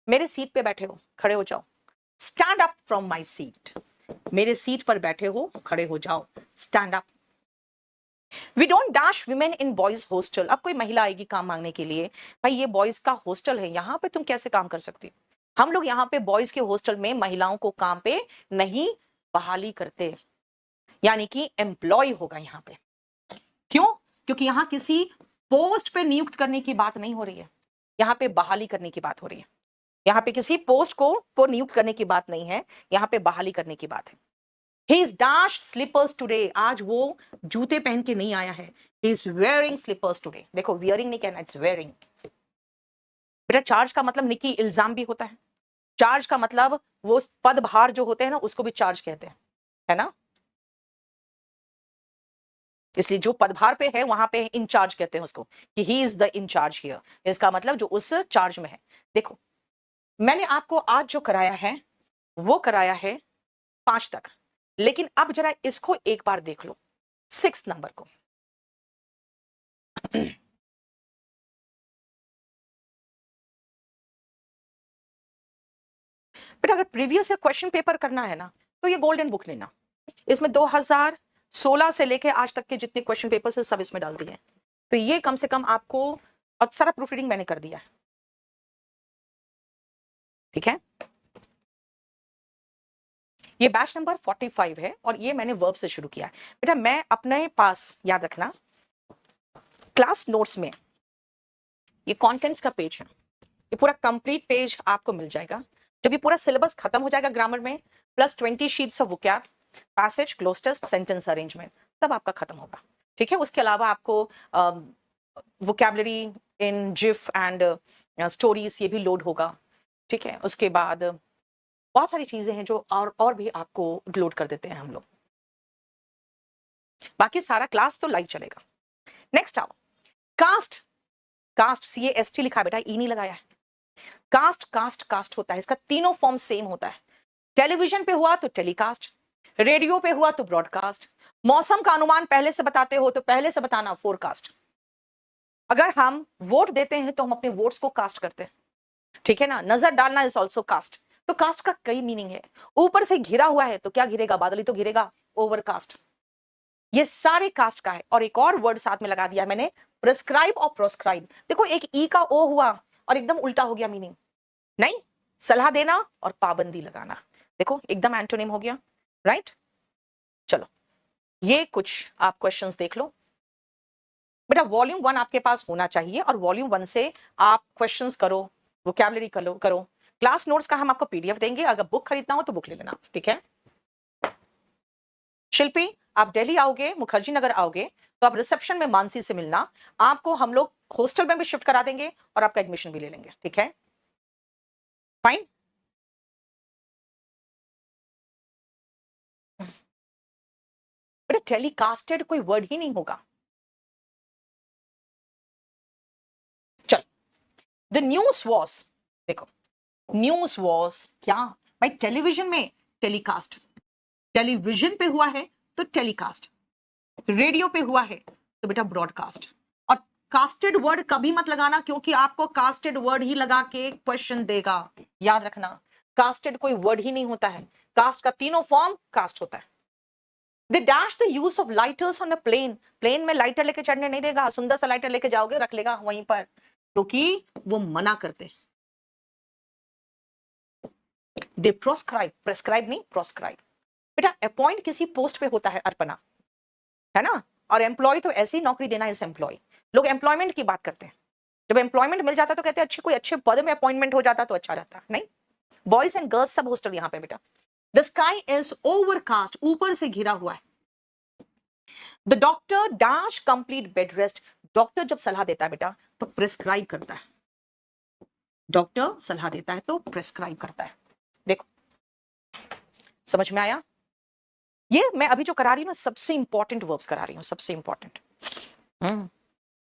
मेरे सीट पे बैठे हो, खड़े हो जाओ। Stand up from my seat, मेरे सीट पर बैठे हो, खड़े हो जाओ, stand up. We don't dash women in boys hostel. अब कोई महिला आएगी काम मांगने के लिए, भाई ये बॉयज का हॉस्टल है, यहाँ पे तुम कैसे काम कर सकती हो? हम लोग यहाँ पे बॉयज के हॉस्टल में महिलाओं को काम पे नहीं बहाली करते, यानी कि एम्प्लॉय होगा यहाँ पे। क्यों? क्योंकि यहाँ किसी पोस्ट पे नियुक्त करने की बात नहीं हो रही है, यहाँ पे बहाली करने की बात हो रही है। यहाँ पे किसी पोस्ट को नियुक्त करने की बात नहीं है, यहाँ पे बहाली करने की बात है। He is dash slippers today, आज वो जूते पहन के नहीं आया है। He is wearing slippers today, देखो wearing नहीं कहना, it's wearing। बेटा चार्ज का मतलब निकी इल्जाम भी होता है, चार्ज का मतलब वो पदभार जो होते हैं ना, उसको भी चार्ज कहते हैं, है ना? इसलिए जो पदभार पे है वहां पे इंचार्ज कहते हैं उसको, कि he is the in-charge here, इसका मतलब जो उस चार्ज में है। देखो मैंने आपको आज जो कराया है वो कराया है 5 तक, लेकिन अब जरा इसको एक बार देख लो, 6 नंबर को। बेटा अगर प्रीवियस या क्वेश्चन पेपर करना है ना, तो ये गोल्डन बुक लेना, इसमें 2016 से लेके आज तक के जितने क्वेश्चन पेपर्स है सब इसमें डाल दिए हैं, तो ये कम से कम आपको, और सारा प्रूफ रीडिंग मैंने कर दिया है, ठीक है? ये बैच नंबर 45 है और ये मैंने वर्ब से शुरू किया है। बेटा मैं अपने पास, याद रखना, क्लास नोट्स में ये कंटेंट्स का पेज है, ये पूरा कंप्लीट पेज आपको मिल जाएगा। जब ये पूरा सिलेबस खत्म हो जाएगा ग्रामर में, plus 20 sheets of vocab, passage, cloze test, sentence arrangement, तब आपका खत्म होगा, ठीक है? उसके अलावा आपको vocabulary in GIF and stories ये भी लोड होगा, ठीक है? उसके बाद बहुत सारी चीजें हैं जो और भी आपको लोड कर देते हैं हम लोग। बाकी सारा क्लास तो लाइव चलेगा। नेक्स्ट आओ, कास्ट, कास्ट CAST लिखा है बेटा, ई नहीं लगाया है। कास्ट कास्ट कास्ट होता है, इसका तीनों फॉर्म सेम होता है। टेलीविजन पे हुआ तो टेलीकास्ट, रेडियो पे हुआ तो ब्रॉडकास्ट, मौसम का अनुमान पहले से बताते हो तो पहले से बताना फोरकास्ट। अगर हम वोट देते हैं तो हम अपने वोट्स को कास्ट करते हैं, ठीक है ना? नजर डालना इज ऑल्सो कास्ट। तो कास्ट का कई मीनिंग है। ऊपर से घिरा हुआ है तो क्या घिरेगा? बादल ही तो घिरेगा, ओवरकास्ट। ये सारे कास्ट का है। और एक और वर्ड साथ में लगा दिया मैंने, प्रिस्क्राइब और प्रोस्क्राइब। देखो एक ई का ओ हुआ और एकदम उल्टा हो गया मीनिंग। नहीं, सलाह देना और पाबंदी लगाना, देखो एकदम एंटोनिम हो गया, राइट। चलो ये कुछ आप क्वेश्चंस देख लो बेटा। वॉल्यूम 1 आपके पास होना चाहिए और वॉल्यूम 1 से आप क्वेश्चंस करो, वोकैबुलरी करो। क्लास नोट्स का हम आपको पीडीएफ देंगे, अगर बुक खरीदना हो तो बुक ले लेना, ठीक है। शिल्पी, आप दिल्ली आओगे, मुखर्जी नगर आओगे तो आप रिसेप्शन में मानसी से मिलना, आपको हम लोग हॉस्टल में भी शिफ्ट करा देंगे और आपका एडमिशन भी ले लेंगे, ठीक है, फाइन। बेटा टेलीकास्टेड कोई वर्ड ही नहीं होगा। चल, द न्यूज वॉज, देखो न्यूज वॉज क्या भाई, टेलीविजन में टेलीकास्ट, टेलीविजन पे हुआ है तो टेलीकास्ट, रेडियो पे हुआ है तो बेटा ब्रॉडकास्ट। और कास्टेड वर्ड कभी मत लगाना, क्योंकि आपको कास्टेड वर्ड ही लगा के क्वेश्चन देगा, याद रखना। कास्टेड कोई वर्ड ही नहीं होता है, कास्ट का तीनों फॉर्म कास्ट होता है। They dash the use of lighters on a plane, plane में लाइटर लेके चढ़ने नहीं देगा, सुंदर सा लाइटर लेके जाओगे रख लेगा वहीं पर, क्योंकि वो मना करते। दे प्रोस्क्राइब, प्रेस्क्राइब नहीं प्रोस्क्राइब। बेटा अपॉइंट किसी पोस्ट पे होता है अर्पणा, है ना, और एम्प्लॉय तो ऐसी नौकरी देना इस एम्प्लॉय, लोग एम्प्लॉयमेंट की बात करते हैं, जब एम्प्लॉयमेंट मिल जाता तो कहते हैं अच्छे कोई अच्छे पद में अपॉइंटमेंट हो जाता तो अच्छा रहता, नहीं। बॉयज एंड गर्ल्स सब हॉस्टल यहाँ पे बेटा। द स्काई इज ओवरकास्ट, ऊपर से घिरा हुआ है। The doctor dash complete bed rest, doctor जब सलाह देता है बेटा तो प्रेस्क्राइब करता है, डॉक्टर सलाह देता है तो प्रेस्क्राइब करता है। देखो समझ में आया, ये मैं अभी जो करा रही हूँ ना सबसे इंपॉर्टेंट वर्ब्स करा रही हूँ, सबसे इंपॉर्टेंट,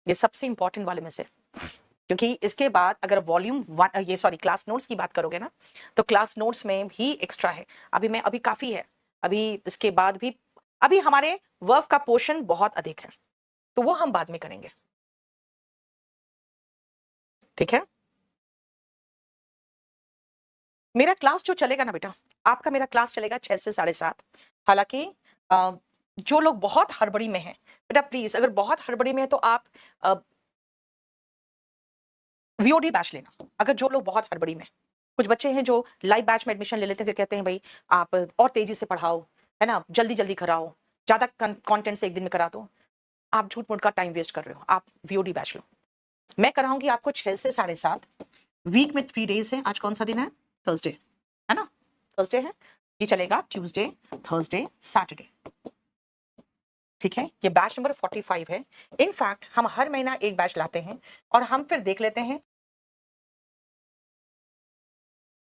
ये सबसे इंपॉर्टेंट वाले में से, क्योंकि इसके बाद अगर वॉल्यूम 1 ये सॉरी क्लास नोट्स की बात करोगे ना तो क्लास नोट्स में भी एक्स्ट्रा है, अभी काफी है, अभी इसके बाद भी अभी हमारे वर्ब का पोर्शन बहुत अधिक है, तो वो हम बाद में करेंगे, ठीक है। मेरा क्लास जो चलेगा ना बेटा, आपका मेरा क्लास चलेगा 6 से 7:30। हालांकि जो लोग बहुत हड़बड़ी में हैं बेटा, प्लीज अगर बहुत हड़बड़ी में है तो आप वीओडी बैच लेना। अगर जो लोग बहुत हड़बड़ी में, कुछ बच्चे हैं जो लाइव बैच में एडमिशन ले लेते हैं, फिर कहते हैं भाई आप और तेजी से पढ़ाओ, है ना, जल्दी जल्दी कराओ, ज्यादा कंटेंट से एक दिन में करा दो, आप झूठ मूठ का टाइम वेस्ट कर रहे हो, आप वीओडी बैच लो। मैं कराऊंगी आपको 6 से 7:30, वीक में 3 डेज है, आज कौन सा दिन है, थर्सडे, है ना, थर्सडे है, ये चलेगा ट्यूसडे, थर्सडे, सैटरडे, ठीक है। ये बैच नंबर 45 है। इनफैक्ट हम हर महीना एक बैच लाते हैं और हम फिर देख लेते हैं